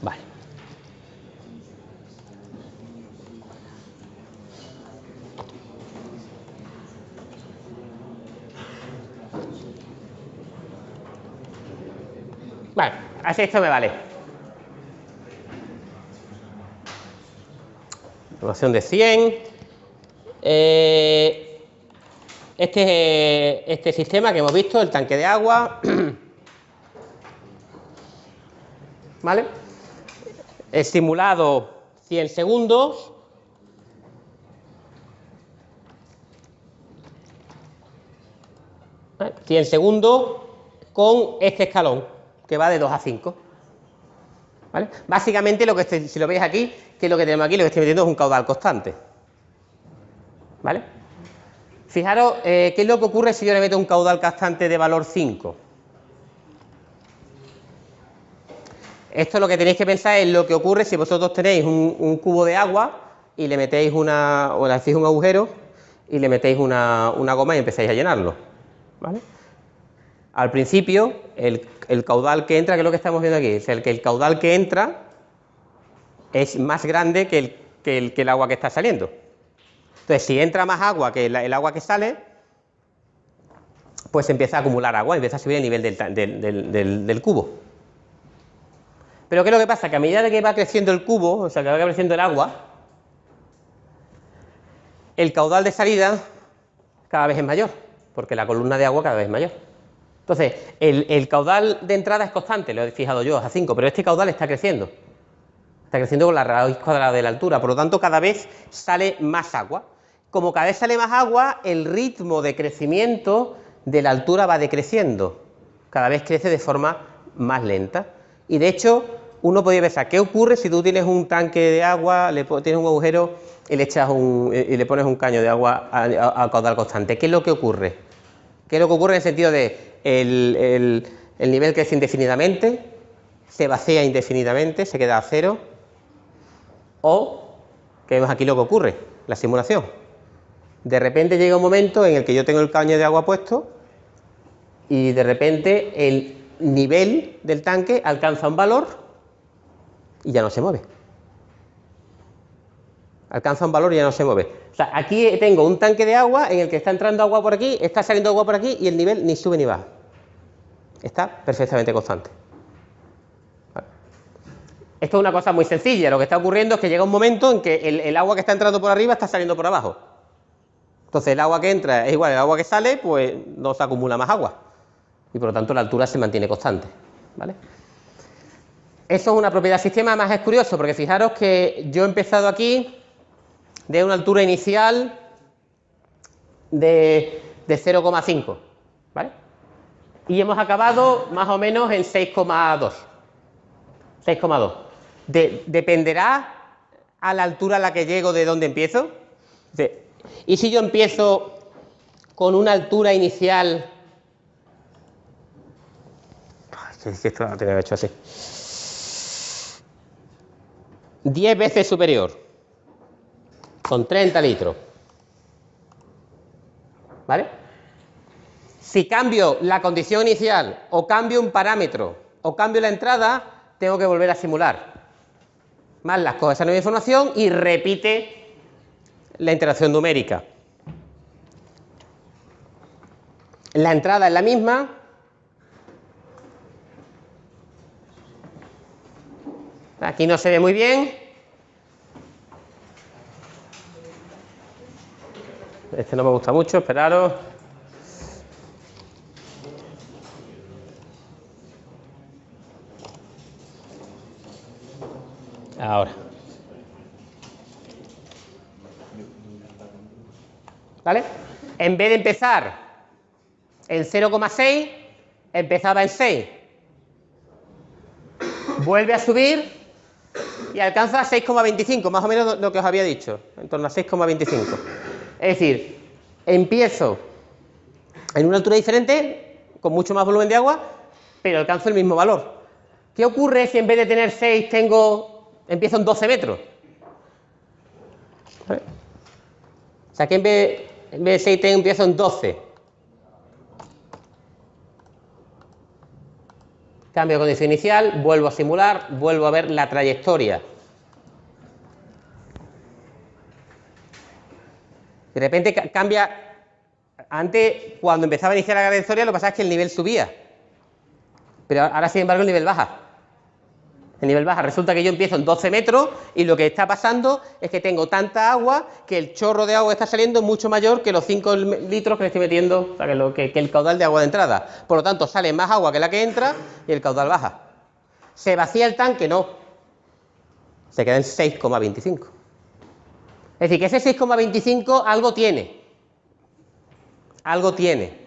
A: Vale. Vale, así esto me vale. Información de 100. Este sistema que hemos visto, el tanque de agua. ¿Vale? Estimulado 100 segundos. ¿Vale? 100 segundos con este escalón que va de 2 a 5. ¿Vale? Básicamente, si lo veis aquí, que es lo que tenemos aquí, lo que estoy metiendo es un caudal constante. ¿Vale? Fijaros, ¿qué es lo que ocurre si yo le meto un caudal constante de valor 5? Esto lo que tenéis que pensar es lo que ocurre si vosotros tenéis un cubo de agua y le metéis o le hacéis un agujero y le metéis una goma y empezáis a llenarlo. ¿Vale? Al principio, el caudal que entra, que es lo que estamos viendo aquí, es el caudal que entra es más grande que el agua que está saliendo. Entonces, si entra más agua que el agua que sale, pues empieza a acumular agua, empieza a subir el nivel del cubo. Pero ¿qué es lo que pasa? Que a medida que va creciendo el cubo, o sea, que va creciendo el agua, el caudal de salida cada vez es mayor, porque la columna de agua cada vez es mayor. Entonces, el caudal de entrada es constante, lo he fijado yo, a 5, pero este caudal está creciendo. Está creciendo con la raíz cuadrada de la altura, por lo tanto, cada vez sale más agua. Como cada vez sale más agua, el ritmo de crecimiento de la altura va decreciendo. Cada vez crece de forma más lenta. Y de hecho, uno podría pensar, ¿qué ocurre si tú tienes un tanque de agua, tienes un agujero y le pones un caño de agua a caudal constante? ¿Qué es lo que ocurre? ¿Qué es lo que ocurre en el sentido de el nivel crece indefinidamente, se vacía indefinidamente, se queda a cero? O, que vemos aquí lo que ocurre, la simulación. De repente llega un momento en el que yo tengo el caño de agua puesto y de repente el nivel del tanque alcanza un valor y ya no se mueve. Alcanza un valor y ya no se mueve. O sea, aquí tengo un tanque de agua en el que está entrando agua por aquí, está saliendo agua por aquí y el nivel ni sube ni baja. Está perfectamente constante. ¿Vale? Esto es una cosa muy sencilla. Lo que está ocurriendo es que llega un momento en que el agua que está entrando por arriba está saliendo por abajo. Entonces el agua que entra es igual al agua que sale, pues no se acumula más agua. Y por lo tanto la altura se mantiene constante. ¿Vale? Eso es una propiedad del sistema, además es curioso, porque fijaros que yo he empezado aquí de una altura inicial de 0,5, ¿vale? Y hemos acabado más o menos en 6,2. 6,2. ¿Dependerá a la altura a la que llego de dónde empiezo? ¿Y si yo empiezo con una altura inicial? Es que esto lo tengo que haber hecho así. 10 veces superior, con 30 litros. ¿Vale? Si cambio la condición inicial, o cambio un parámetro, o cambio la entrada, tengo que volver a simular. Más las coge esa nueva información y repite la interacción numérica. La entrada es la misma. Aquí no se ve muy bien. Este no me gusta mucho, esperaros. Ahora. ¿Vale? En vez de empezar en 0,6, empezaba en 6. Vuelve a subir y alcanza 6,25, más o menos lo que os había dicho, en torno a 6,25. Es decir, empiezo en una altura diferente, con mucho más volumen de agua, pero alcanzo el mismo valor. ¿Qué ocurre si en vez de tener 6 empiezo en 12 metros? ¿Vale? O sea, que en vez de 6 empiezo en 12. Cambio de condición inicial, vuelvo a simular, vuelvo a ver la trayectoria. De repente cambia. Antes, cuando empezaba a iniciar la trayectoria, lo que pasaba es que el nivel subía. Pero ahora, sin embargo, el nivel baja. El nivel baja. Resulta que yo empiezo en 12 metros y lo que está pasando es que tengo tanta agua que el chorro de agua que está saliendo es mucho mayor que los 5 litros que le estoy metiendo, o sea, que el caudal de agua de entrada. Por lo tanto, sale más agua que la que entra y el caudal baja. ¿Se vacía el tanque? No. Se queda en 6,25. Es decir, que ese 6,25 algo tiene. Algo tiene.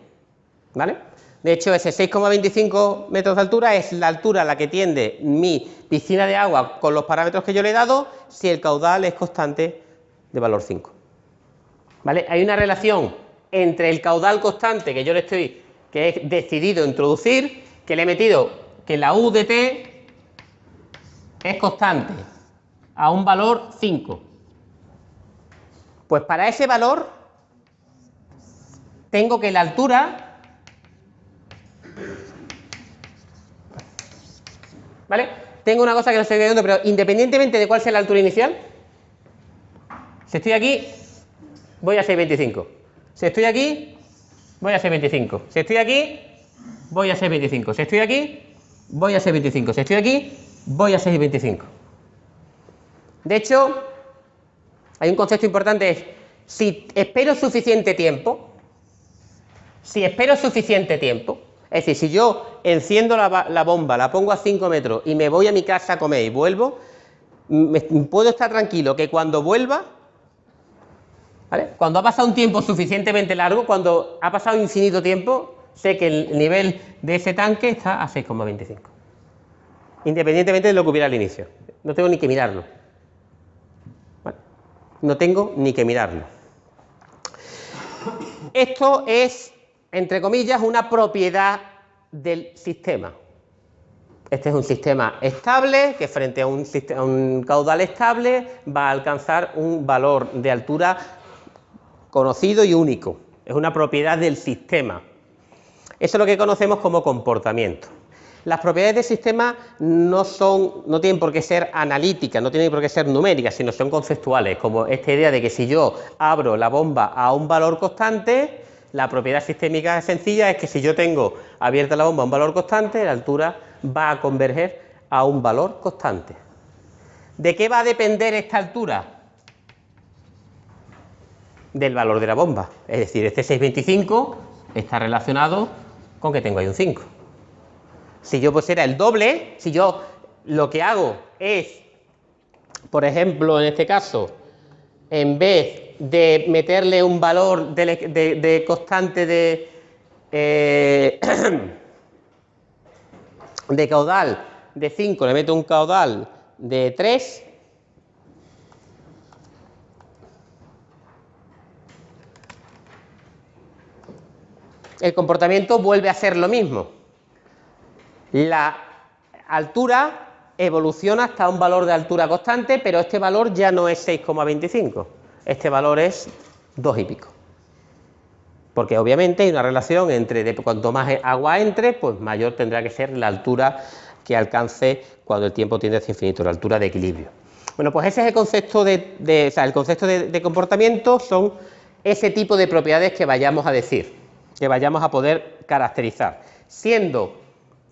A: ¿Vale? De hecho, ese 6,25 metros de altura es la altura a la que tiende mi piscina de agua con los parámetros que yo le he dado si el caudal es constante de valor 5. ¿Vale? Hay una relación entre el caudal constante que yo que he decidido introducir, que le he metido que la U de T es constante a un valor 5. Pues para ese valor tengo que la altura... ¿Vale? Tengo una cosa que no estoy viendo, pero independientemente de cuál sea la altura inicial, si estoy aquí, voy a 6,25. Si estoy aquí, voy a 6,25. Si estoy aquí, voy a 6,25. Si estoy aquí, voy a 6,25. Si estoy aquí, voy a 6,25. De hecho, hay un concepto importante, es si espero suficiente tiempo, es decir, si yo enciendo la bomba, la pongo a 5 metros y me voy a mi casa a comer y vuelvo, puedo estar tranquilo que cuando vuelva, ¿vale? Cuando ha pasado un tiempo suficientemente largo, cuando ha pasado infinito tiempo, sé que el nivel de ese tanque está a 6,25. Independientemente de lo que hubiera al inicio. No tengo ni que mirarlo. ¿Vale? No tengo ni que mirarlo. Esto es, entre comillas, una propiedad del sistema. Este es un sistema estable que frente a un caudal estable va a alcanzar un valor de altura conocido y único. Es una propiedad del sistema. Eso es lo que conocemos como comportamiento. Las propiedades del sistema no tienen por qué ser analíticas, no tienen por qué ser numéricas, sino son conceptuales, como esta idea de que si yo abro la bomba a un valor constante, la propiedad sistémica sencilla es que si yo tengo abierta la bomba a un valor constante, la altura va a converger a un valor constante. ¿De qué va a depender esta altura? Del valor de la bomba. Es decir, este 6,25 está relacionado con que tengo ahí un 5. Si yo pusiera el doble, si yo lo que hago es, por ejemplo, en este caso, en vez de meterle un valor de constante de caudal de 5, le meto un caudal de 3, el comportamiento vuelve a ser lo mismo. La altura evoluciona hasta un valor de altura constante, pero este valor ya no es 6,25, este valor es 2 y pico. Porque obviamente hay una relación entre cuanto más agua entre, pues mayor tendrá que ser la altura que alcance cuando el tiempo tiende hacia infinito, la altura de equilibrio. Bueno, pues ese es el concepto el concepto de comportamiento, son ese tipo de propiedades que vayamos a decir, que vayamos a poder caracterizar, siendo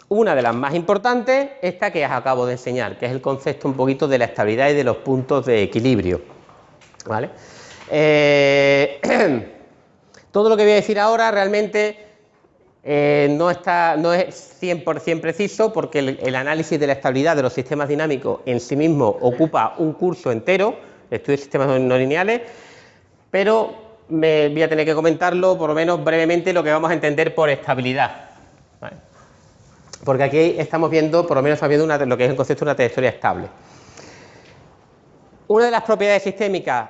A: una de las más importantes esta que os acabo de enseñar, que es el concepto un poquito de la estabilidad y de los puntos de equilibrio, ¿vale? Todo lo que voy a decir ahora realmente no es 100% preciso, porque el análisis de la estabilidad de los sistemas dinámicos en sí mismo ocupa un curso entero, estudio de sistemas no lineales, pero me voy a tener que comentarlo por lo menos brevemente lo que vamos a entender por estabilidad, ¿vale? Porque aquí estamos viendo, por lo menos estamos viendo lo que es el concepto de una trayectoria estable. Una de las propiedades sistémicas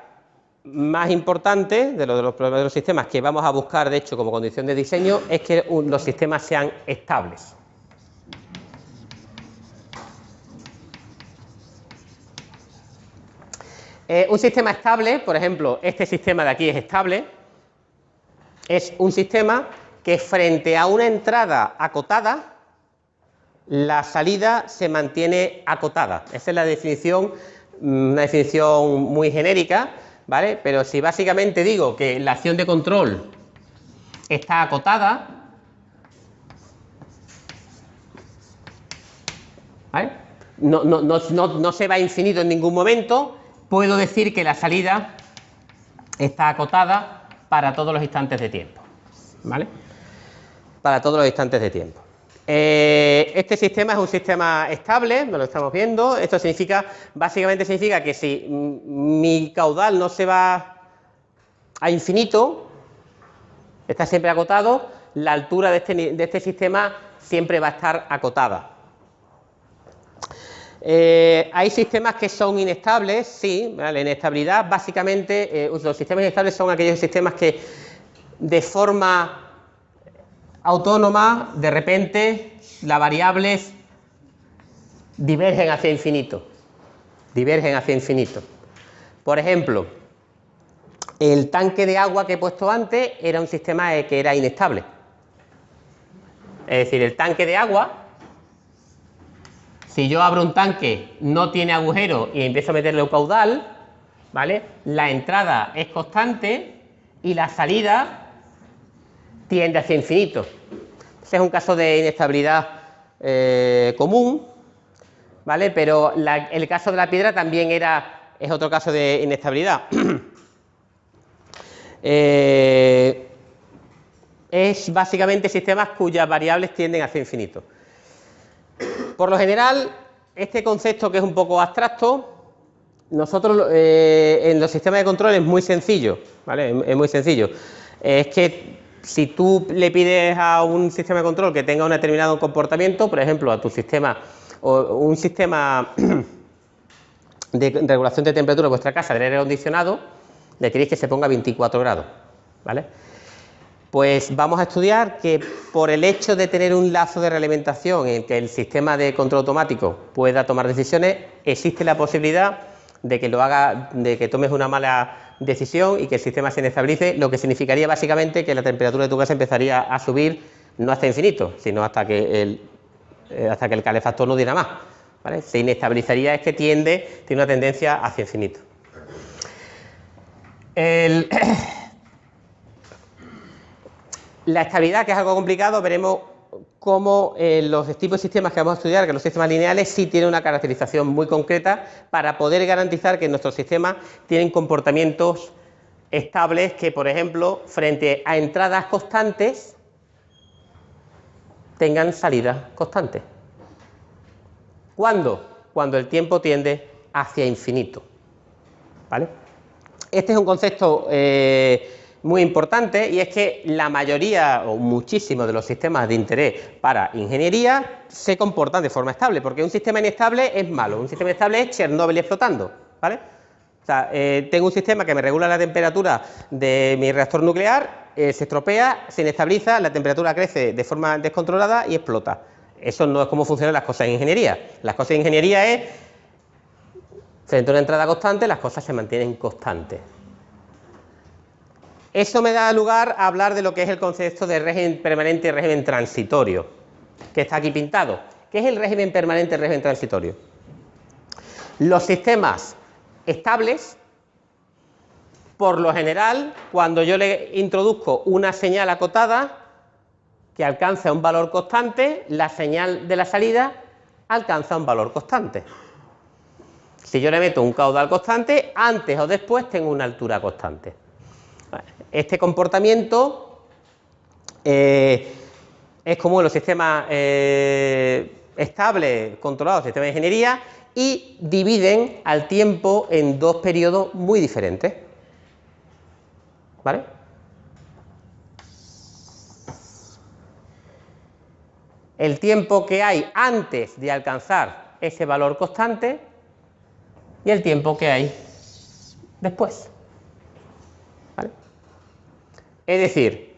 A: más importantes de los sistemas que vamos a buscar, de hecho, como condición de diseño, es que los sistemas sean estables. Un sistema estable, por ejemplo, este sistema de aquí es estable, es un sistema que frente a una entrada acotada, la salida se mantiene acotada. Esa es la definición, una definición muy genérica, ¿vale? Pero si básicamente digo que la acción de control está acotada, ¿vale? No se va a infinito en ningún momento, puedo decir que la salida está acotada para todos los instantes de tiempo, ¿vale? Para todos los instantes de tiempo. Este sistema es un sistema estable, lo estamos viendo. Esto significa, básicamente significa que si mi caudal no se va a infinito, está siempre acotado, la altura de este sistema siempre va a estar acotada. Hay sistemas que son inestables, sí, ¿vale? Inestabilidad, básicamente, los sistemas inestables son aquellos sistemas que de forma autónoma, de repente, las variables divergen hacia infinito. Divergen hacia infinito. Por ejemplo, el tanque de agua que he puesto antes era un sistema que era inestable. Es decir, el tanque de agua, si yo abro un tanque, no tiene agujero y empiezo a meterle un caudal, ¿vale? La entrada es constante y la salida tiende hacia infinito. Ese es un caso de inestabilidad común, ¿vale? Pero el caso de la piedra también es otro caso de inestabilidad. Es básicamente sistemas cuyas variables tienden hacia infinito. Por lo general, este concepto que es un poco abstracto, nosotros en los sistemas de control es muy sencillo, ¿vale? Es muy sencillo. Es que si tú le pides a un sistema de control que tenga un determinado comportamiento, por ejemplo, a tu sistema o un sistema de regulación de temperatura de vuestra casa de aire acondicionado, le queréis que se ponga a 24 grados, ¿vale? Pues vamos a estudiar que por el hecho de tener un lazo de realimentación en que el sistema de control automático pueda tomar decisiones, existe la posibilidad de que lo haga, de que tomes una mala decisión y que el sistema se inestabilice, lo que significaría básicamente que la temperatura de tu casa empezaría a subir no hasta infinito, sino hasta que el calefactor no diera más, ¿vale? Se inestabilizaría, es que tiene una tendencia hacia infinito. La estabilidad, que es algo complicado, veremos cómo los tipos de sistemas que vamos a estudiar, que los sistemas lineales, sí tienen una caracterización muy concreta para poder garantizar que nuestros sistemas tienen comportamientos estables que, por ejemplo, frente a entradas constantes, tengan salidas constantes. ¿Cuándo? Cuando el tiempo tiende hacia infinito, ¿vale? Este es un concepto muy importante, y es que la mayoría o muchísimos de los sistemas de interés para ingeniería se comportan de forma estable, porque un sistema inestable es malo. Un sistema estable es Chernóbil explotando, ¿vale? O sea, tengo un sistema que me regula la temperatura de mi reactor nuclear, se estropea, se inestabiliza, la temperatura crece de forma descontrolada y explota. Eso no es cómo funcionan las cosas en ingeniería. Las cosas en ingeniería es, frente a una entrada constante, las cosas se mantienen constantes. Eso me da lugar a hablar de lo que es el concepto de régimen permanente y régimen transitorio, que está aquí pintado. ¿Qué es el régimen permanente y el régimen transitorio? Los sistemas estables, por lo general, cuando yo le introduzco una señal acotada que alcanza un valor constante, la señal de la salida alcanza un valor constante. Si yo le meto un caudal constante, antes o después tengo una altura constante. Este comportamiento es como en los sistemas estables, controlados, sistemas de ingeniería, y dividen al tiempo en dos periodos muy diferentes, ¿vale? El tiempo que hay antes de alcanzar ese valor constante y el tiempo que hay después, ¿vale? Es decir,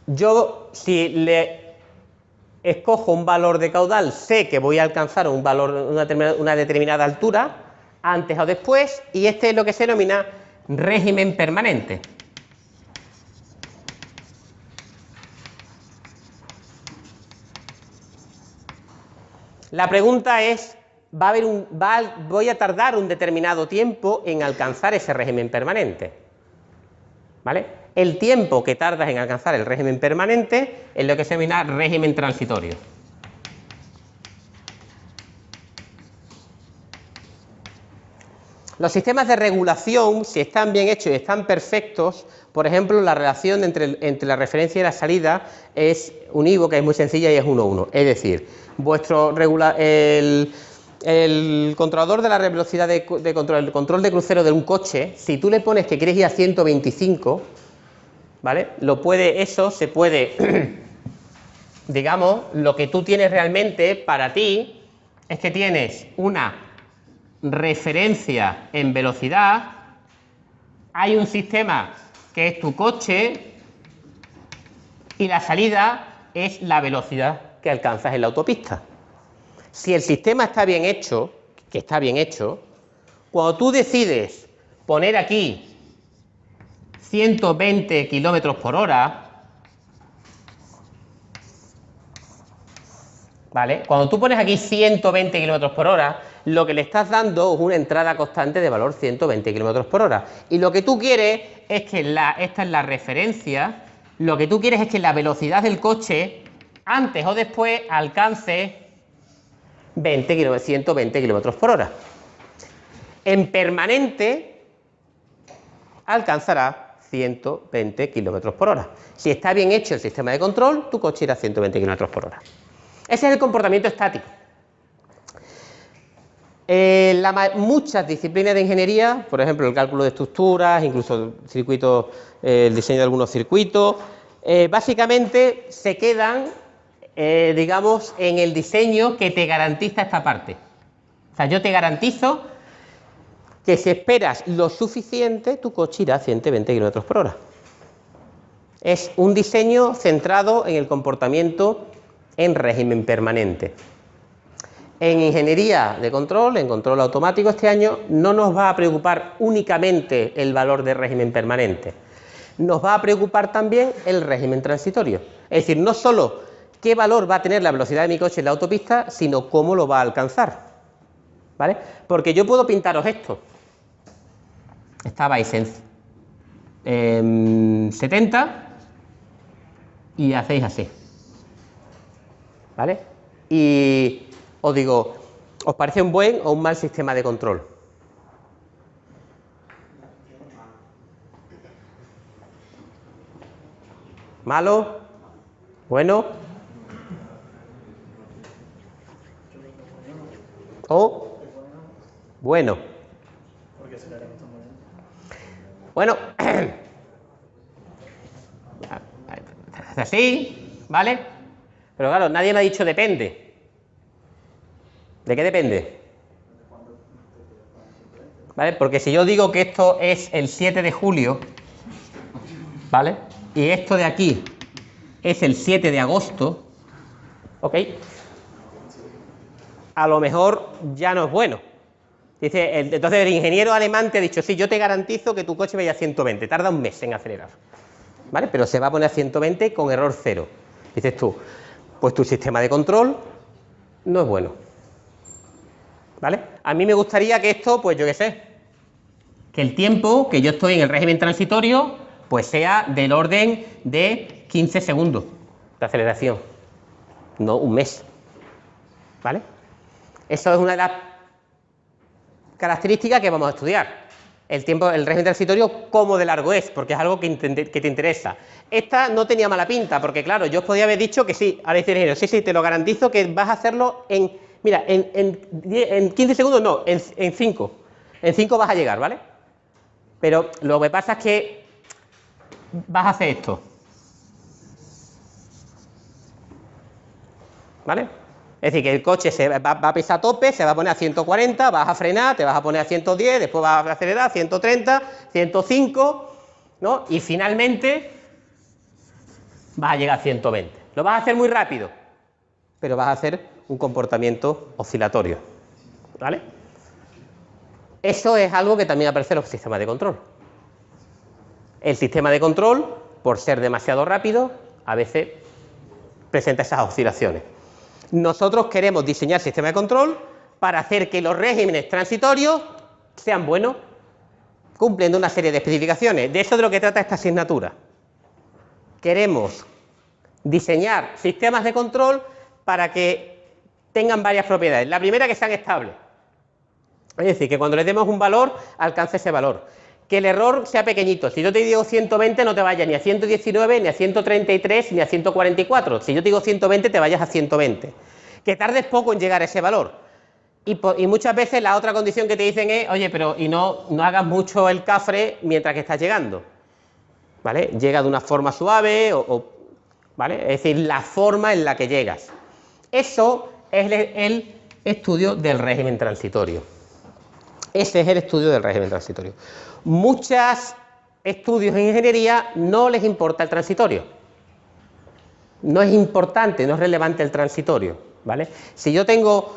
A: yo si le escojo un valor de caudal, sé que voy a alcanzar un valor, una determinada altura, antes o después, y este es lo que se denomina régimen permanente. La pregunta es, voy a tardar un determinado tiempo en alcanzar ese régimen permanente, ¿vale? El tiempo que tardas en alcanzar el régimen permanente es lo que se denomina régimen transitorio. Los sistemas de regulación, si están bien hechos y están perfectos, por ejemplo, la relación entre la referencia y la salida es unívoca, es muy sencilla y es 1:1. Es decir, el controlador de la velocidad de control, el control de crucero de un coche, si tú le pones que quieres ir a 125, ¿vale? Eso se puede, digamos, lo que tú tienes realmente para ti es que tienes una referencia en velocidad, hay un sistema que es tu coche y la salida es la velocidad que alcanzas en la autopista. Si el sistema está bien hecho, que está bien hecho, cuando tú decides poner aquí 120 km por hora, ¿vale? Cuando tú pones aquí 120 km por hora, lo que le estás dando es una entrada constante de valor 120 km por hora. Y lo que tú quieres es que esta es la referencia, lo que tú quieres es que la velocidad del coche, antes o después, alcance 120 km por hora. En permanente, alcanzará 120 km por hora. Si está bien hecho el sistema de control, tu coche irá a 120 km por hora. Ese es el comportamiento estático. Muchas disciplinas de ingeniería, por ejemplo el cálculo de estructuras, incluso el diseño de algunos circuitos, básicamente se quedan, digamos, en el diseño que te garantiza esta parte. O sea, yo te garantizo que si esperas lo suficiente, tu coche irá a 120 km por hora. Es un diseño centrado en el comportamiento en régimen permanente. En ingeniería de control, en control automático este año, no nos va a preocupar únicamente el valor de régimen permanente. Nos va a preocupar también el régimen transitorio. Es decir, no solo qué valor va a tener la velocidad de mi coche en la autopista, sino cómo lo va a alcanzar, ¿vale? Porque yo puedo pintaros esto. Estabais en 70 y hacéis así, ¿vale? Y os digo, ¿os parece un buen o un mal sistema de control? ¿Malo? ¿Bueno? ¿O? Bueno. Bueno, así, ¿vale? Pero claro, nadie me ha dicho depende. ¿De qué depende? ¿Vale? Porque si yo digo que esto es el 7 de julio, ¿vale? Y esto de aquí es el 7 de agosto, ¿ok? A lo mejor ya no es bueno. Dice, entonces el ingeniero alemán te ha dicho, sí, yo te garantizo que tu coche vaya a 120, tarda un mes en acelerar, ¿vale? Pero se va a poner a 120 con error cero. Dices tú, pues tu sistema de control no es bueno, ¿vale? A mí me gustaría que esto, pues yo qué sé, que el tiempo que yo estoy en el régimen transitorio, pues sea del orden de 15 segundos de aceleración, no un mes, ¿vale? Eso es una de las características que vamos a estudiar. El régimen transitorio, cómo de largo es, porque es algo que te interesa. Esta no tenía mala pinta, porque claro, yo os podía haber dicho que sí, ahora dice el ingeniero, sí, te lo garantizo que vas a hacerlo mira, en 15 segundos no, en 5. En 5 vas a llegar, ¿vale? Pero lo que pasa es que vas a hacer esto, ¿vale? Es decir, que el coche va a pisar a tope, se va a poner a 140, vas a frenar, te vas a poner a 110, después vas a acelerar a 130, 105, ¿no? Y finalmente vas a llegar a 120. Lo vas a hacer muy rápido, pero vas a hacer un comportamiento oscilatorio, ¿vale? Eso es algo que también aparece en los sistemas de control. El sistema de control, por ser demasiado rápido, a veces presenta esas oscilaciones. Nosotros queremos diseñar sistemas de control para hacer que los regímenes transitorios sean buenos, cumpliendo una serie de especificaciones. De eso es de lo que trata esta asignatura. Queremos diseñar sistemas de control para que tengan varias propiedades. La primera, que sean estables. Es decir, que cuando le demos un valor, alcance ese valor. Que el error sea pequeñito. Si yo te digo 120, no te vayas ni a 119, ni a 133, ni a 144. Si yo te digo 120, te vayas a 120. Que tardes poco en llegar a ese valor. Y muchas veces la otra condición que te dicen es, oye, pero y no hagas mucho el cafre mientras que estás llegando. ¿Vale? Llega de una forma suave, ¿vale? Es decir, la forma en la que llegas. Eso es el estudio del régimen transitorio. Ese es el estudio del régimen transitorio. Muchos estudios en ingeniería no les importa el transitorio. No es importante, no es relevante el transitorio, ¿vale? Si yo tengo,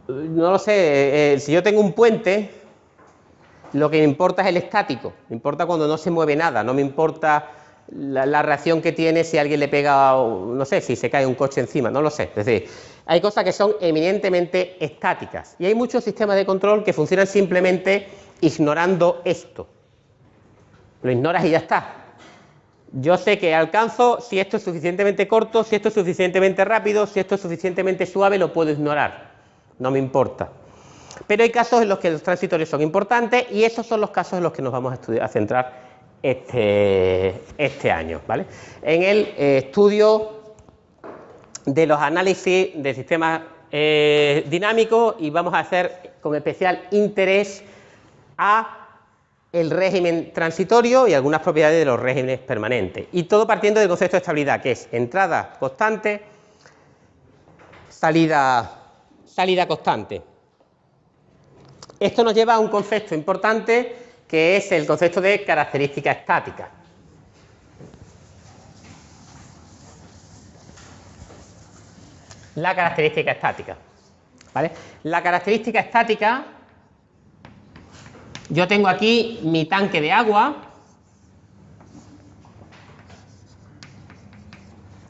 A: no lo sé, si yo tengo un puente, lo que me importa es el estático. Me importa cuando no se mueve nada, no me importa la reacción que tiene si alguien le pega, no sé, si se cae un coche encima, no lo sé. Es decir, hay cosas que son eminentemente estáticas y hay muchos sistemas de control que funcionan simplemente ignorando esto. Lo ignoras y ya está. Yo sé que alcanzo si esto es suficientemente corto, si esto es suficientemente rápido, si esto es suficientemente suave, lo puedo ignorar. No me importa. Pero hay casos en los que los transitorios son importantes y esos son los casos en los que nos vamos a centrar este año, ¿vale? En el estudio de los análisis de sistemas dinámicos, y vamos a hacer con especial interés a el régimen transitorio y algunas propiedades de los regímenes permanentes. Y todo partiendo del concepto de estabilidad, que es entrada constante, salida constante. Esto nos lleva a un concepto importante que es el concepto de característica estática. La característica estática, ¿vale? La característica estática, yo tengo aquí mi tanque de agua,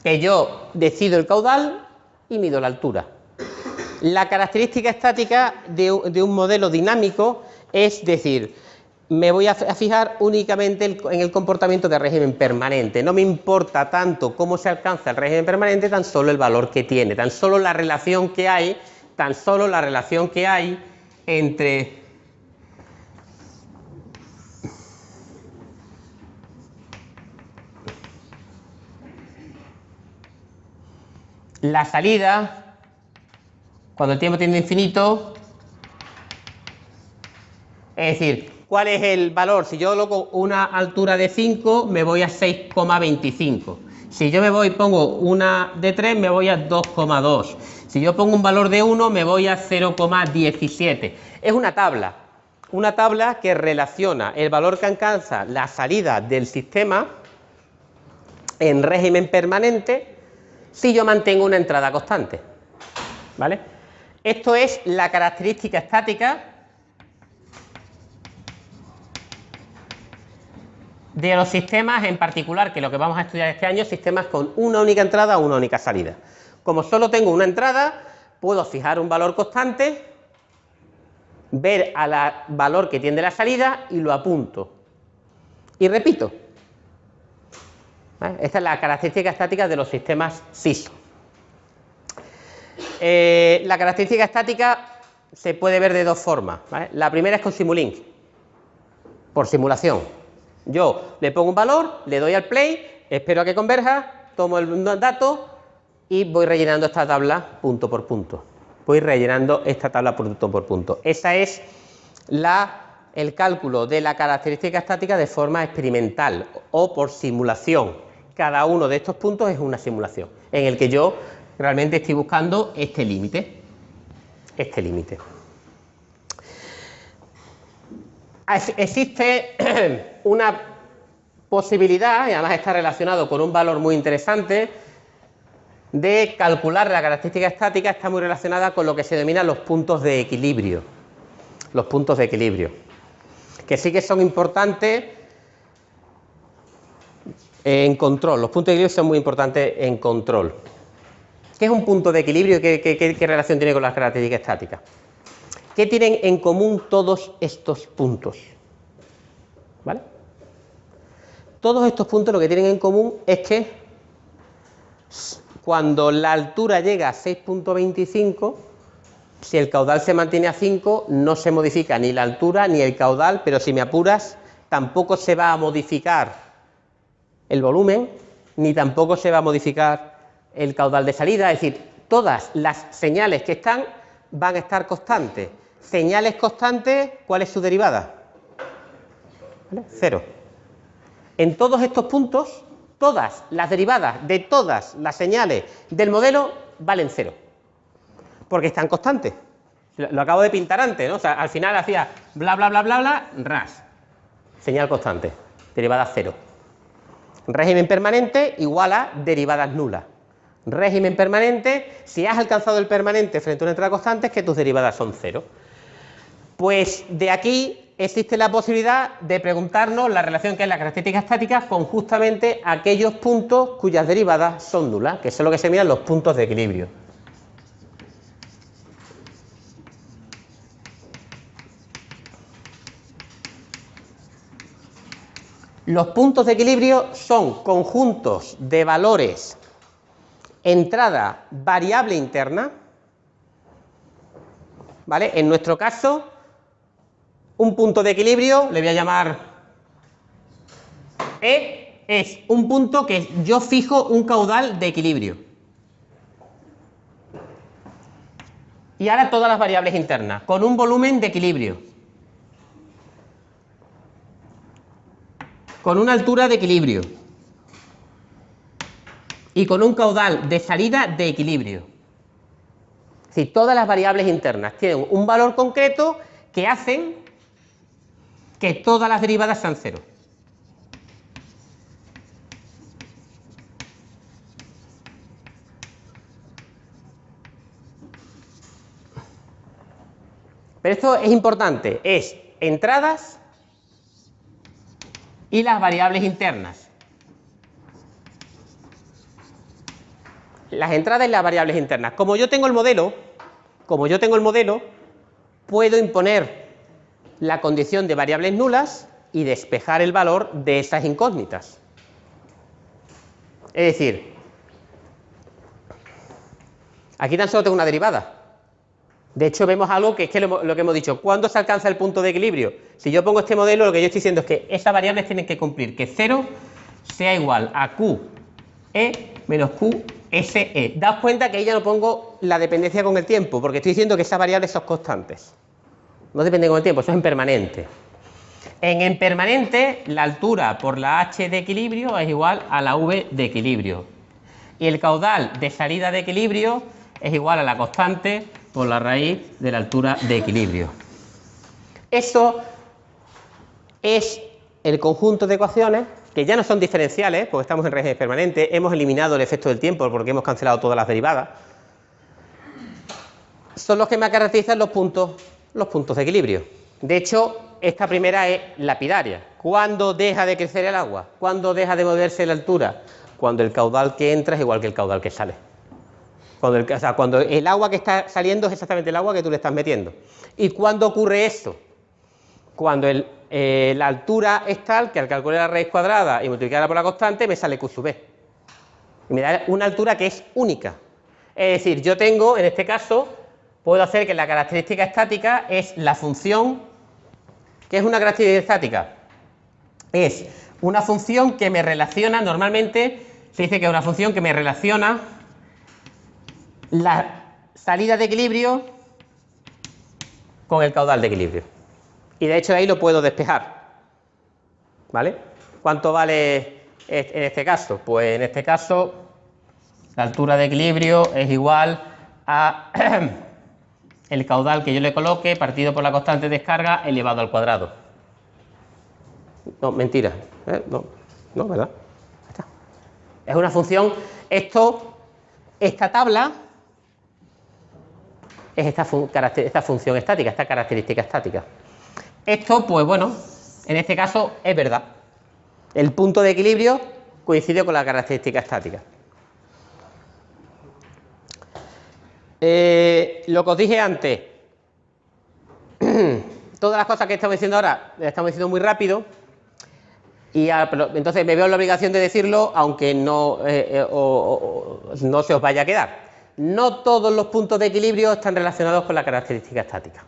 A: que yo decido el caudal y mido la altura. La característica estática de un modelo dinámico es decir, me voy a fijar únicamente en el comportamiento de régimen permanente. No me importa tanto cómo se alcanza el régimen permanente, tan solo el valor que tiene, tan solo la relación que hay entre la salida, cuando el tiempo tiende a infinito, es decir, ¿cuál es el valor? Si yo coloco una altura de 5, me voy a 6,25. Si yo pongo una de 3, me voy a 2,2. Si yo pongo un valor de 1, me voy a 0,17. Es una tabla que relaciona el valor que alcanza la salida del sistema en régimen permanente si yo mantengo una entrada constante, ¿vale? Esto es la característica estática de los sistemas en particular, que lo que vamos a estudiar este año, sistemas con una única entrada o una única salida. Como solo tengo una entrada, puedo fijar un valor constante, ver al valor que tiene la salida y lo apunto. Y repito. ¿Vale? Esta es la característica estática de los sistemas SISO. La característica estática se puede ver de dos formas, ¿vale? La primera es con Simulink, por simulación. Yo le pongo un valor, le doy al play, espero a que converja, tomo el dato y voy rellenando esta tabla punto por punto. Voy rellenando esta tabla punto por punto. Ese es el cálculo de la característica estática de forma experimental o por simulación. Cada uno de estos puntos es una simulación en el que yo realmente estoy buscando este límite. Existe una posibilidad, y además está relacionado con un valor muy interesante, de calcular la característica estática. Está muy relacionada con lo que se denominan los puntos de equilibrio. los puntos de equilibrio, que sí que son importantes en control. Los puntos de equilibrio son muy importantes en control. ¿Qué es un punto de equilibrio y qué relación tiene con las características estáticas? ¿Qué tienen en común todos estos puntos? ¿Vale? Todos estos puntos lo que tienen en común es que cuando la altura llega a 6.25, si el caudal se mantiene a 5, no se modifica ni la altura ni el caudal, pero si me apuras, tampoco se va a modificar el volumen, ni tampoco se va a modificar el caudal de salida. Es decir, todas las señales que están van a estar constantes. Señales constantes, ¿cuál es su derivada? ¿Vale? 0. En todos estos puntos, todas las derivadas de todas las señales del modelo valen 0. Porque están constantes. Lo acabo de pintar antes, ¿no? O sea, al final hacía bla, bla, bla, bla, bla, ras. Señal constante. Derivada 0. Régimen permanente igual a derivadas nulas. Régimen permanente, si has alcanzado el permanente frente a una entrada constante, es que tus derivadas son 0. Pues de aquí existe la posibilidad de preguntarnos la relación que es la característica estática con justamente aquellos puntos cuyas derivadas son nulas, que son lo que se miran los puntos de equilibrio. Los puntos de equilibrio son conjuntos de valores entrada variable interna, ¿vale? En nuestro caso, un punto de equilibrio, le voy a llamar E, es un punto que yo fijo un caudal de equilibrio. Y ahora todas las variables internas, con un volumen de equilibrio, con una altura de equilibrio y con un caudal de salida de equilibrio. Es decir, todas las variables internas tienen un valor concreto que hacen que todas las derivadas sean 0. Pero esto es importante, es entradas y las variables internas. Las entradas y las variables internas. Como yo tengo el modelo, puedo imponer la condición de variables nulas y despejar el valor de esas incógnitas. Es decir, aquí tan solo tengo una derivada. De hecho, vemos algo que es que lo que hemos dicho. ¿Cuándo se alcanza el punto de equilibrio? Si yo pongo este modelo, lo que yo estoy diciendo es que esas variables tienen que cumplir que 0 sea igual a QE menos QSE. Daos cuenta que ahí ya no pongo la dependencia con el tiempo, porque estoy diciendo que esas variables son constantes. No dependen con el tiempo, eso es en permanente. En permanente, la altura por la H de equilibrio es igual a la V de equilibrio. Y el caudal de salida de equilibrio es igual a la constante por la raíz de la altura de equilibrio. Eso es el conjunto de ecuaciones que ya no son diferenciales, porque estamos en régimen permanente, hemos eliminado el efecto del tiempo porque hemos cancelado todas las derivadas. Son los que me caracterizan los puntos de equilibrio. De hecho, esta primera es lapidaria. ¿Cuándo deja de crecer el agua? ¿Cuándo deja de moverse la altura? Cuando el caudal que entra es igual que el caudal que sale. Cuando el agua que está saliendo es exactamente el agua que tú le estás metiendo. ¿Y cuándo ocurre esto? Cuando la altura es tal que al calcular la raíz cuadrada y multiplicarla por la constante me sale Q sub B. Y me da una altura que es única. Es decir, yo tengo, en este caso, puedo hacer que la característica estática es la función. ¿Qué es una característica estática? Es una función que me relaciona, normalmente se dice que es una función que me relaciona la salida de equilibrio con el caudal de equilibrio. Y de hecho ahí lo puedo despejar. ¿Vale? ¿Cuánto vale en este caso? Pues en este caso la altura de equilibrio es igual a el caudal que yo le coloque partido por la constante de descarga elevado al cuadrado. No, mentira. No, ¿verdad? Está. Es una función. Esta tabla es esta función estática, esta característica estática. Esto, pues bueno, en este caso es verdad. El punto de equilibrio coincide con la característica estática. Lo que os dije antes, todas las cosas que estamos diciendo ahora las estamos diciendo muy rápido y entonces me veo en la obligación de decirlo, aunque no se os vaya a quedar. No todos los puntos de equilibrio están relacionados con la característica estática,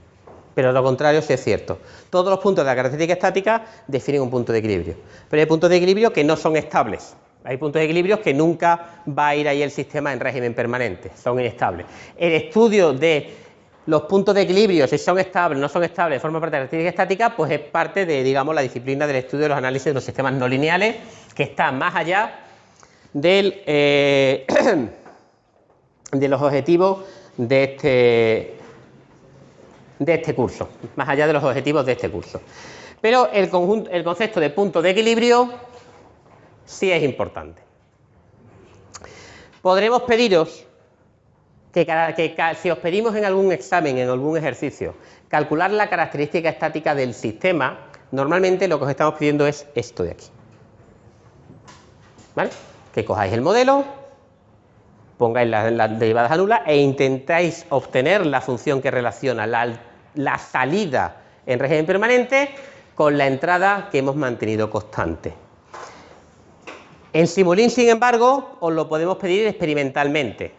A: pero lo contrario sí es cierto. Todos los puntos de la característica estática definen un punto de equilibrio, pero hay puntos de equilibrio que no son estables. Hay puntos de equilibrio que nunca va a ir ahí el sistema en régimen permanente, son inestables. El estudio de los puntos de equilibrio, si son estables o no son estables, forma parte de la característica estática, pues es parte de, digamos, la disciplina del estudio de los análisis de los sistemas no lineales, que está más allá del, de los objetivos de este curso, más allá de los objetivos de este curso. Pero el concepto de punto de equilibrio sí es importante. Podremos pediros que si os pedimos en algún examen, en algún ejercicio, calcular la característica estática del sistema, normalmente lo que os estamos pidiendo es esto de aquí. ¿Vale? Que cojáis el modelo, pongáis las derivadas a nula e intentáis obtener la función que relaciona la salida en régimen permanente con la entrada que hemos mantenido constante. En Simulink, sin embargo, os lo podemos pedir experimentalmente,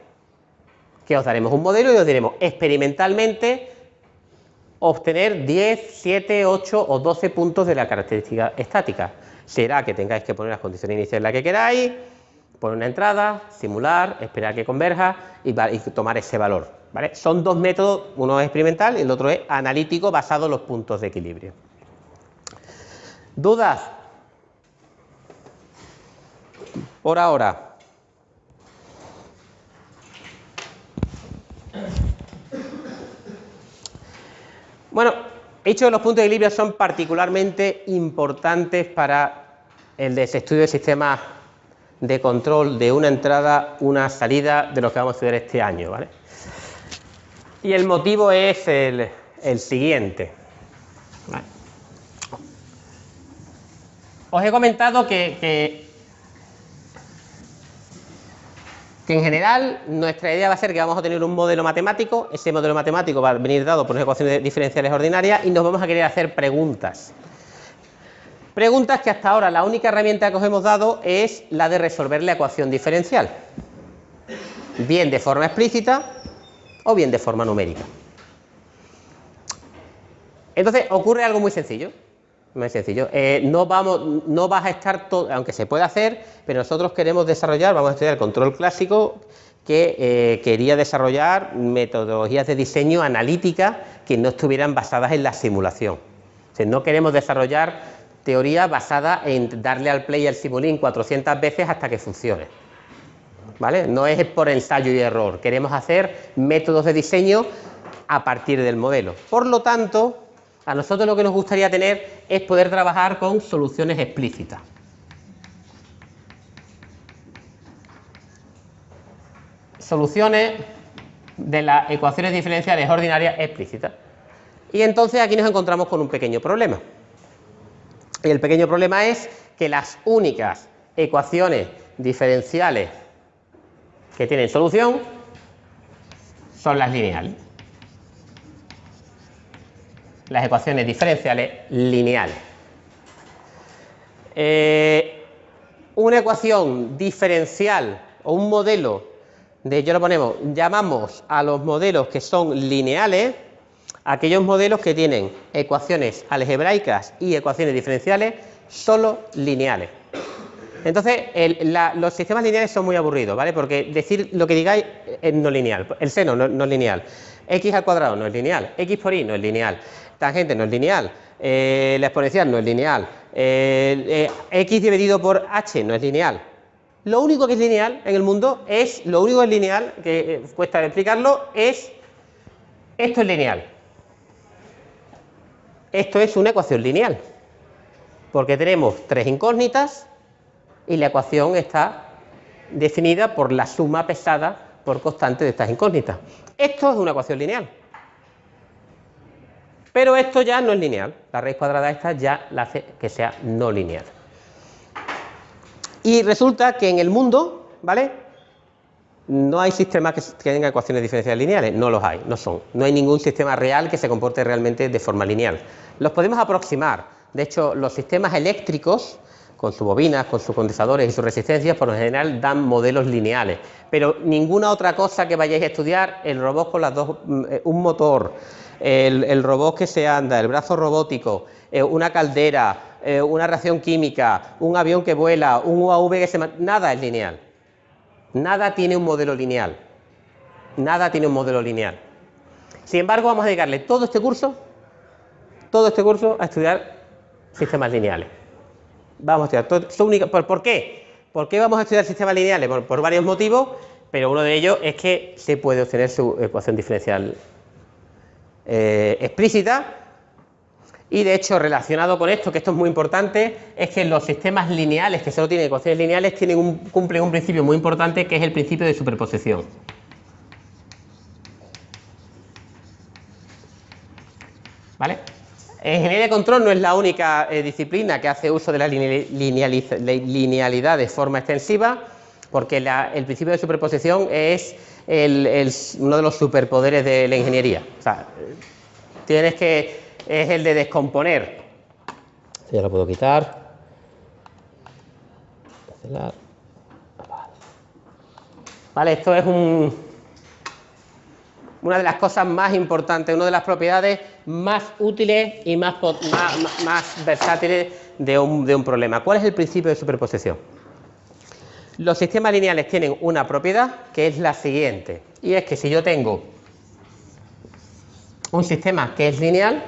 A: que os daremos un modelo y os diremos experimentalmente obtener 10, 7, 8 o 12 puntos de la característica estática. Será que tengáis que poner las condiciones iniciales las que queráis, poner una entrada, simular, esperar que converja y tomar ese valor, ¿vale? Son dos métodos, uno es experimental y el otro es analítico, basado en los puntos de equilibrio. ¿Dudas? Por ahora. Bueno, he dicho que los puntos de equilibrio son particularmente importantes para el estudio de sistemas de control de una entrada, una salida de lo que vamos a estudiar este año, ¿vale? Y el motivo es el siguiente, ¿vale? Os he comentado que en general nuestra idea va a ser que vamos a tener un modelo matemático. Ese modelo matemático va a venir dado por unas ecuaciones diferenciales ordinarias y nos vamos a querer hacer preguntas. Preguntas que hasta ahora la única herramienta que os hemos dado es la de resolver la ecuación diferencial, bien de forma explícita o bien de forma numérica. Entonces ocurre algo muy sencillo. Muy sencillo. No vas a estar todo, aunque se puede hacer, pero nosotros queremos desarrollar, vamos a estudiar el control clásico, que quería desarrollar metodologías de diseño analítica que no estuvieran basadas en la simulación. O sea, no queremos desarrollar teoría basada en darle al play al Simulink 400 veces hasta que funcione, ¿vale? No es por ensayo y error, queremos hacer métodos de diseño a partir del modelo. Por lo tanto, a nosotros lo que nos gustaría tener es poder trabajar con soluciones explícitas. Soluciones de las ecuaciones diferenciales ordinarias explícitas. Y entonces aquí nos encontramos con un pequeño problema. Y el pequeño problema es que las únicas ecuaciones diferenciales que tienen solución son las lineales. Las ecuaciones diferenciales lineales. Una ecuación diferencial o un modelo llamamos a los modelos que son lineales, aquellos modelos que tienen ecuaciones algebraicas y ecuaciones diferenciales solo lineales. Entonces, los sistemas lineales son muy aburridos, ¿vale? Porque decir lo que digáis es no lineal. El seno no es lineal. X al cuadrado no es lineal. X por Y no es lineal. Tangente no es lineal. La exponencial no es lineal. X dividido por H no es lineal. Lo único que es lineal en el mundo es, lo único que es lineal, que cuesta explicarlo, es esto es lineal. Esto es una ecuación lineal. Porque tenemos tres incógnitas y la ecuación está definida por la suma pesada por constante de estas incógnitas. Esto es una ecuación lineal. Pero esto ya no es lineal. La raíz cuadrada esta ya la hace que sea no lineal. Y resulta que en el mundo, ¿vale?, no hay sistemas que tengan ecuaciones diferenciales lineales. No los hay, no son. No hay ningún sistema real que se comporte realmente de forma lineal. Los podemos aproximar. De hecho, los sistemas eléctricos, con sus bobinas, con sus condensadores y sus resistencias, por lo general dan modelos lineales. Pero ninguna otra cosa que vayáis a estudiar, el robot con las dos, un motor, el robot que se anda, el brazo robótico, una caldera, una reacción química, un avión que vuela, un UAV que se... Nada es lineal. Nada tiene un modelo lineal. Nada tiene un modelo lineal. Sin embargo, vamos a dedicarle todo este curso a estudiar sistemas lineales. Vamos a estudiar todo. ¿Por qué? ¿Por qué vamos a estudiar sistemas lineales? Por varios motivos, pero uno de ellos es que se puede obtener su ecuación diferencial explícita. Y de hecho, relacionado con esto, que esto es muy importante, es que los sistemas lineales que solo tienen ecuaciones lineales cumplen un principio muy importante, que es el principio de superposición. ¿Vale? Ingeniería de control no es la única disciplina que hace uso de la linealidad de forma extensiva, porque el principio de superposición es uno de los superpoderes de la ingeniería. O sea, es el de descomponer. Ya lo puedo quitar. Cancelar. Vale, esto es una de las cosas más importantes, una de las propiedades más útiles y más versátiles de un problema. ¿Cuál es el principio de superposición? Los sistemas lineales tienen una propiedad que es la siguiente, y es que si yo tengo un sistema que es lineal,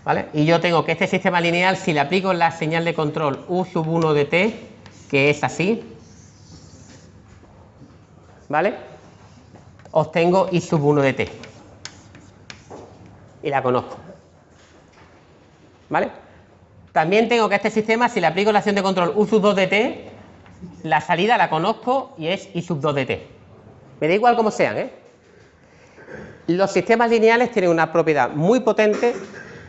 A: ¿vale?, y yo tengo que este sistema lineal, si le aplico la señal de control U sub 1 de t, que es así, ¿vale?, obtengo I sub 1 de t. Y la conozco. ¿Vale? También tengo que a este sistema, si le aplico la acción de control U sub 2 de t, la salida la conozco y es I sub 2 de t. Me da igual cómo sean, ¿eh? Los sistemas lineales tienen una propiedad muy potente,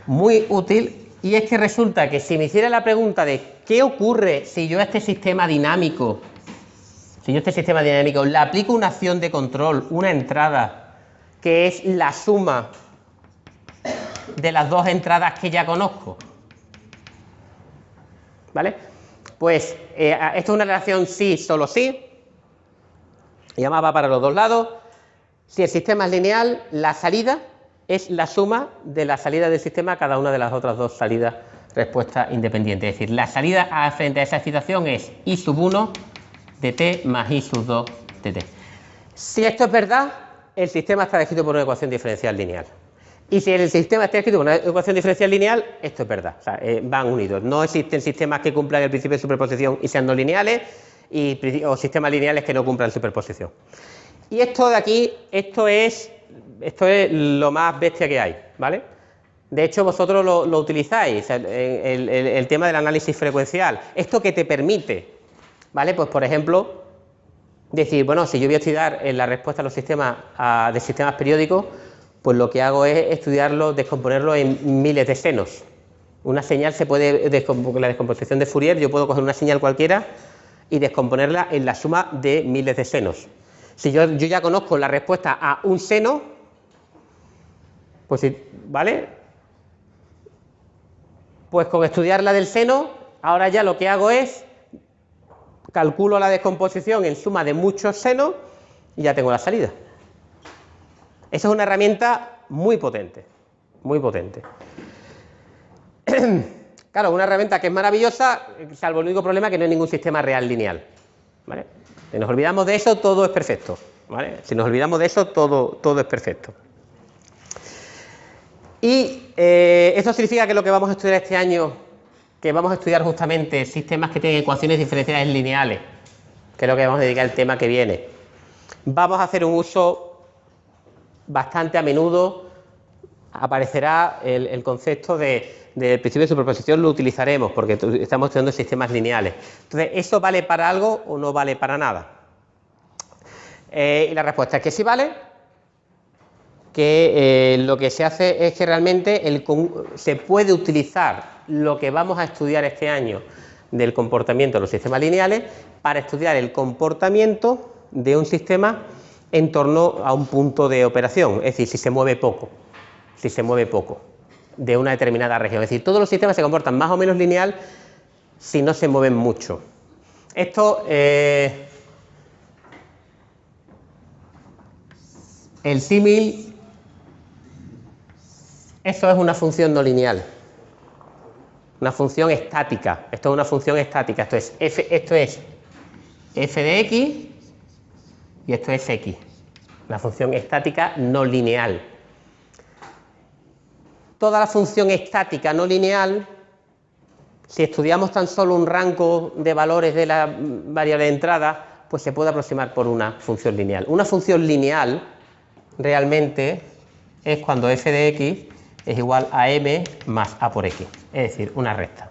A: muy útil, y es que resulta que si me hiciera la pregunta de qué ocurre si yo a este sistema dinámico, le aplico una acción de control, una entrada, que es la suma de las dos entradas que ya conozco, ¿vale? Pues esto es una relación sí, solo sí, y además va para los dos lados. Si el sistema es lineal, la salida es la suma de la salida del sistema a cada una de las otras dos salidas, respuesta independiente. Es decir, la salida frente a esa excitación es I sub 1 de t más I sub 2 de t. Si esto es verdad, el sistema está descrito por una ecuación diferencial lineal. Y si el sistema está escrito con una ecuación diferencial lineal, esto es verdad. O sea, van unidos. No existen sistemas que cumplan el principio de superposición y sean no lineales, o sistemas lineales que no cumplan superposición. Y esto de aquí, esto es lo más bestia que hay, ¿vale? De hecho, vosotros lo utilizáis, o sea, el tema del análisis frecuencial. Esto que te permite, ¿vale? Pues, por ejemplo, decir, bueno, si yo voy a estudiar la respuesta a los sistemas de sistemas periódicos, pues lo que hago es estudiarlo, descomponerlo en miles de senos. Una señal se puede, la descomposición de Fourier, yo puedo coger una señal cualquiera y descomponerla en la suma de miles de senos. Si yo ya conozco la respuesta a un seno, pues, ¿vale? Pues con estudiar la del seno, ahora ya lo que hago es calculo la descomposición en suma de muchos senos y ya tengo la salida. Esa es una herramienta muy potente, muy potente. Claro, una herramienta que es maravillosa, salvo el único problema que no hay ningún sistema real lineal, ¿vale? Si nos olvidamos de eso, todo es perfecto, ¿vale? Si nos olvidamos de eso, todo es perfecto. Y esto significa que lo que vamos a estudiar este año, que vamos a estudiar justamente sistemas que tienen ecuaciones diferenciales lineales, que es lo que vamos a dedicar al tema que viene. Vamos a hacer un uso bastante a menudo, aparecerá el concepto del principio de superposición, lo utilizaremos porque estamos estudiando sistemas lineales. Entonces, ¿eso vale para algo o no vale para nada? Y la respuesta es que sí vale, que lo que se hace es que realmente se puede utilizar lo que vamos a estudiar este año del comportamiento de los sistemas lineales para estudiar el comportamiento de un sistema en torno a un punto de operación, es decir, si se mueve poco de una determinada región. Es decir, todos los sistemas se comportan más o menos lineal si no se mueven mucho. Esto, el símil, eso es una función no lineal, una función estática. Esto es una función estática, esto es f de x y esto es x, una función estática no lineal. Toda la función estática no lineal, si estudiamos tan solo un rango de valores de la variable de entrada, pues se puede aproximar por una función lineal. Una función lineal realmente es cuando f de x es igual a m más a por x, es decir, una recta.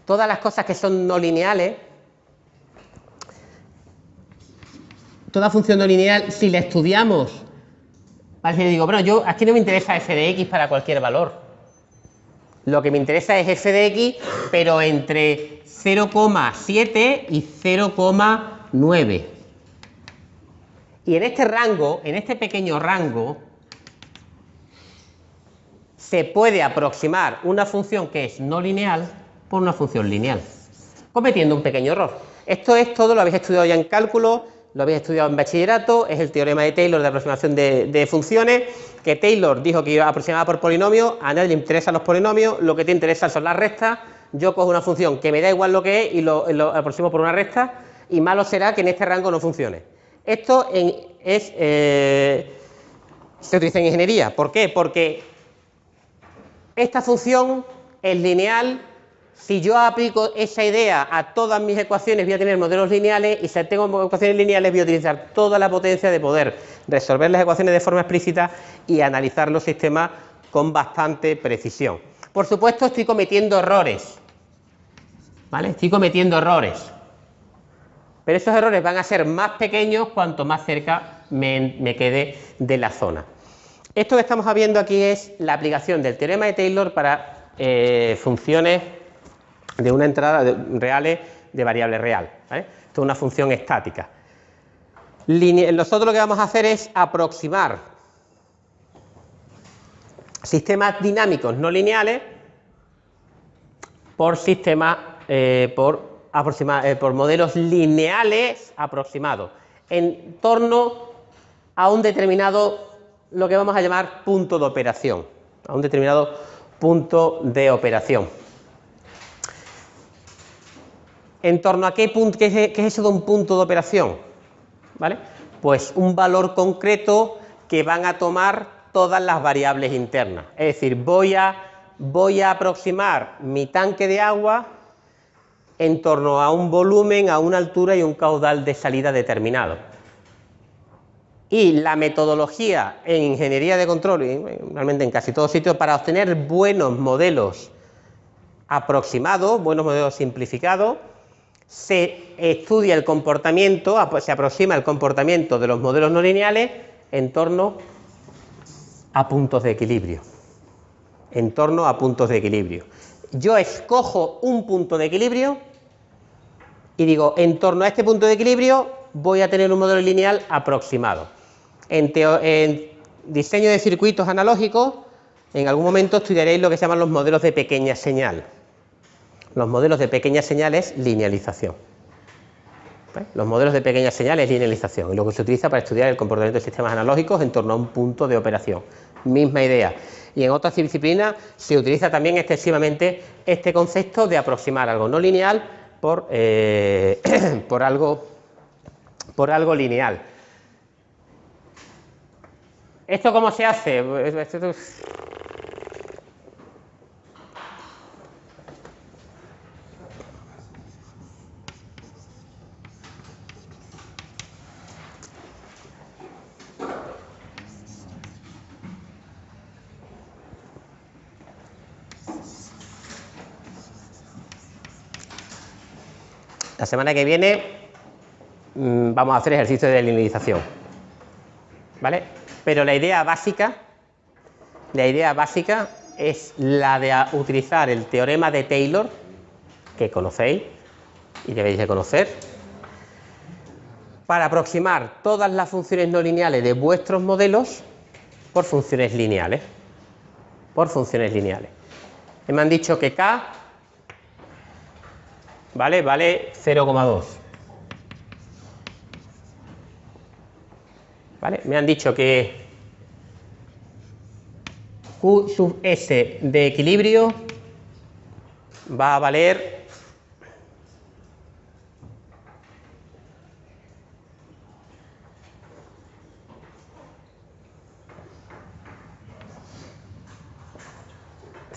A: Todas las cosas que son no lineales, toda función no lineal, si la estudiamos, ¿vale? Si le digo, bueno, yo aquí no me interesa f de x para cualquier valor. Lo que me interesa es f de x, pero entre 0,7 y 0,9. Y en este rango, en este pequeño rango, se puede aproximar una función que es no lineal por una función lineal, cometiendo un pequeño error. Esto es todo, lo habéis estudiado ya en cálculo, lo habéis estudiado en bachillerato, es el teorema de Taylor de aproximación de funciones, que Taylor dijo que iba aproximada por polinomios. A nadie le interesan los polinomios, lo que te interesa son las restas. Yo cojo una función que me da igual lo que es y lo aproximo por una recta, y malo será que en este rango no funcione. Esto se utiliza en ingeniería. ¿Por qué? Porque esta función es lineal. Si yo aplico esa idea a todas mis ecuaciones, voy a tener modelos lineales, y si tengo ecuaciones lineales, voy a utilizar toda la potencia de poder resolver las ecuaciones de forma explícita y analizar los sistemas con bastante precisión. Por supuesto, estoy cometiendo errores, ¿vale? Estoy cometiendo errores, pero esos errores van a ser más pequeños cuanto más cerca me quede de la zona. Esto que estamos viendo aquí es la aplicación del teorema de Taylor para funciones de una entrada reales de variable real, ¿vale? Esto es una función estática. Nosotros lo que vamos a hacer es aproximar sistemas dinámicos no lineales por sistemas por modelos lineales aproximados en torno a un determinado, lo que vamos a llamar punto de operación, a un determinado punto de operación. ¿En torno a qué punto? ¿Qué es eso de un punto de operación? ¿Vale? Pues un valor concreto que van a tomar todas las variables internas. Es decir, voy a aproximar mi tanque de agua en torno a un volumen, a una altura y un caudal de salida determinado. Y la metodología en ingeniería de control, y realmente en casi todos sitios, para obtener buenos modelos aproximados, buenos modelos simplificados, se estudia el comportamiento, se aproxima el comportamiento de los modelos no lineales en torno a puntos de equilibrio. En torno a puntos de equilibrio. Yo escojo un punto de equilibrio y digo, en torno a este punto de equilibrio voy a tener un modelo lineal aproximado. En diseño de circuitos analógicos, en algún momento estudiaréis lo que se llaman los modelos de pequeña señal. Los modelos de pequeña señal es linealización. ¿Vale? Los modelos de pequeña señal es linealización, y lo que se utiliza para estudiar el comportamiento de sistemas analógicos en torno a un punto de operación. Misma idea. Y en otras disciplinas se utiliza también extensivamente este concepto de aproximar algo no lineal por algo lineal. ¿Esto cómo se hace? La semana que viene vamos a hacer ejercicio de linealización, ¿vale? Pero la idea básica es la de utilizar el teorema de Taylor, que conocéis y debéis de conocer, para aproximar todas las funciones no lineales de vuestros modelos por funciones lineales. Me han dicho que K vale 0,2. ¿Vale? Me han dicho que Q sub S de equilibrio va a valer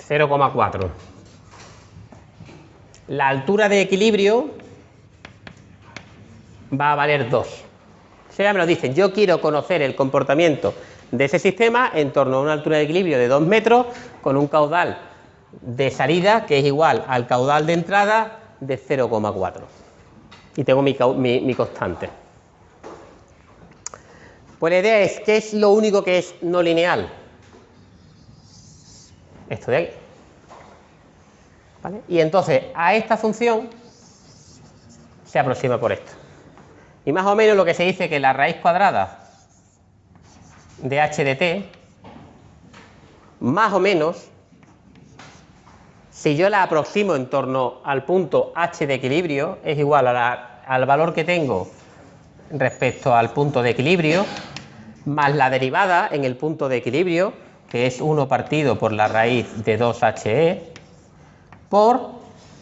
A: 0,4. La altura de equilibrio va a valer 2. Eso ya me lo dicen. Yo quiero conocer el comportamiento de ese sistema en torno a una altura de equilibrio de 2 metros con un caudal de salida que es igual al caudal de entrada de 0,4. Y tengo mi constante. Pues la idea es, ¿qué es lo único que es no lineal? Esto de aquí. ¿Vale? Y entonces a esta función se aproxima por esto. Y más o menos lo que se dice que la raíz cuadrada de h de t, más o menos, si yo la aproximo en torno al punto h de equilibrio, es igual al valor que tengo respecto al punto de equilibrio, más la derivada en el punto de equilibrio, que es 1 partido por la raíz de 2he, por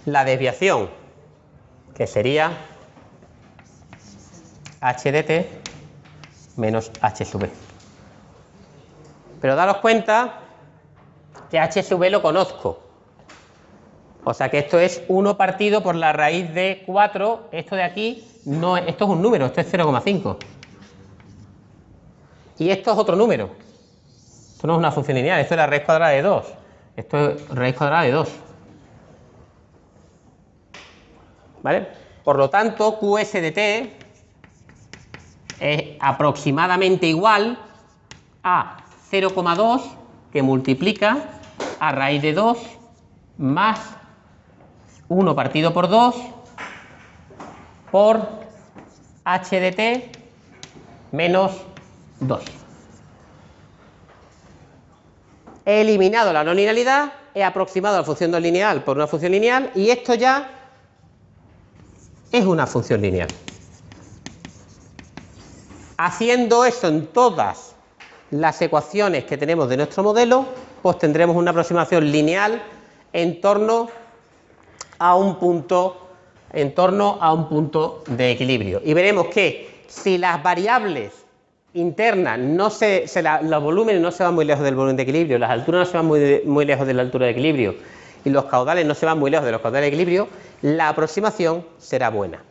A: la desviación, que sería h de t menos h sub e. Pero daros cuenta que h sub e lo conozco. O sea que esto es 1 partido por la raíz de 4. Esto de aquí, no, esto es un número, esto es 0,5. Y esto es otro número. Esto no es una función lineal, esto es la raíz cuadrada de 2. Esto es raíz cuadrada de 2. ¿Vale? Por lo tanto, Qs de t es aproximadamente igual a 0,2 que multiplica a raíz de 2 más 1 partido por 2 por h de t menos 2. He eliminado la no linealidad, he aproximado la función no lineal por una función lineal y esto ya es una función lineal. Haciendo eso en todas las ecuaciones que tenemos de nuestro modelo, pues tendremos una aproximación lineal en torno a un punto de equilibrio. Y veremos que si las variables internas los volúmenes no se van muy lejos del volumen de equilibrio, las alturas no se van muy lejos de la altura de equilibrio y los caudales no se van muy lejos de los caudales de equilibrio, la aproximación será buena.